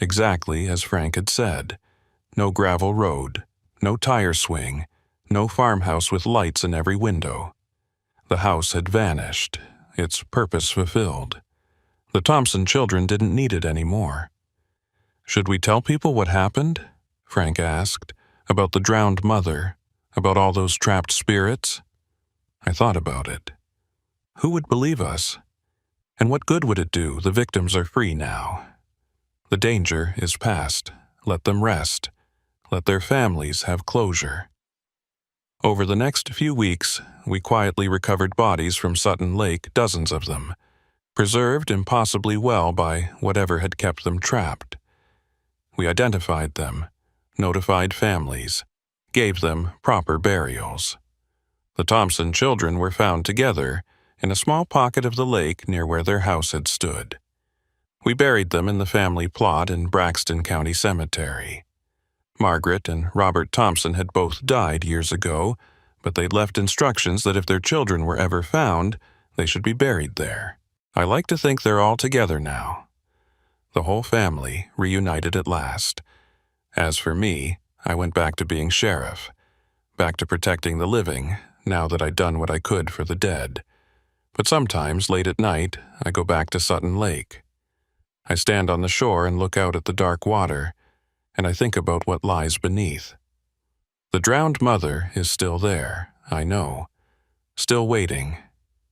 Speaker 1: exactly as Frank had said. No gravel road, no tire swing, no farmhouse with lights in every window. The house had vanished, its purpose fulfilled. The Thompson children didn't need it anymore. "Should we tell people what happened?" Frank asked. "About the drowned mother, about all those trapped spirits?" I thought about it. Who would believe us? And what good would it do? The victims are free now. The danger is past. Let them rest. Let their families have closure. Over the next few weeks, we quietly recovered bodies from Sutton Lake, dozens of them, preserved impossibly well by whatever had kept them trapped. We identified them, notified families, gave them proper burials. The Thompson children were found together in a small pocket of the lake near where their house had stood. We buried them in the family plot in Braxton County Cemetery. Margaret and Robert Thompson had both died years ago, but they'd left instructions that if their children were ever found, they should be buried there. I like to think they're all together now. The whole family reunited at last. As for me, I went back to being sheriff, back to protecting the living, now that I'd done what I could for the dead. But sometimes, late at night, I go back to Sutton Lake. I stand on the shore and look out at the dark water, and I think about what lies beneath. The drowned mother is still there, I know, still waiting,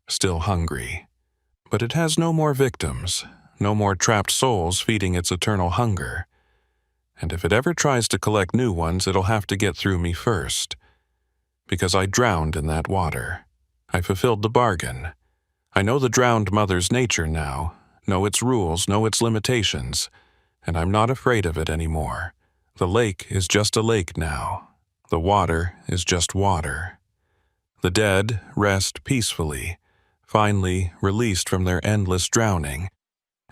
Speaker 1: still hungry. But it has no more victims, no more trapped souls feeding its eternal hunger. And if it ever tries to collect new ones, it'll have to get through me first. Because I drowned in that water. I fulfilled the bargain. I know the drowned mother's nature now, know its rules, know its limitations, and I'm not afraid of it anymore. The lake is just a lake now. The water is just water. The dead rest peacefully, finally released from their endless drowning,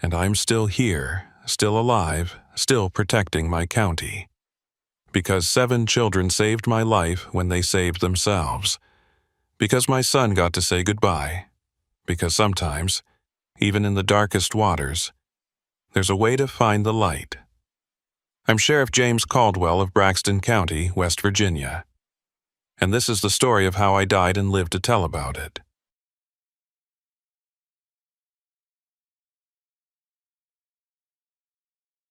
Speaker 1: and I'm still here, still alive, still protecting my county. Because 7 children saved my life when they saved themselves. Because my son got to say goodbye. Because sometimes, even in the darkest waters, there's a way to find the light. I'm Sheriff James Caldwell of Braxton County, West Virginia. And this is the story of how I died and lived to tell about it.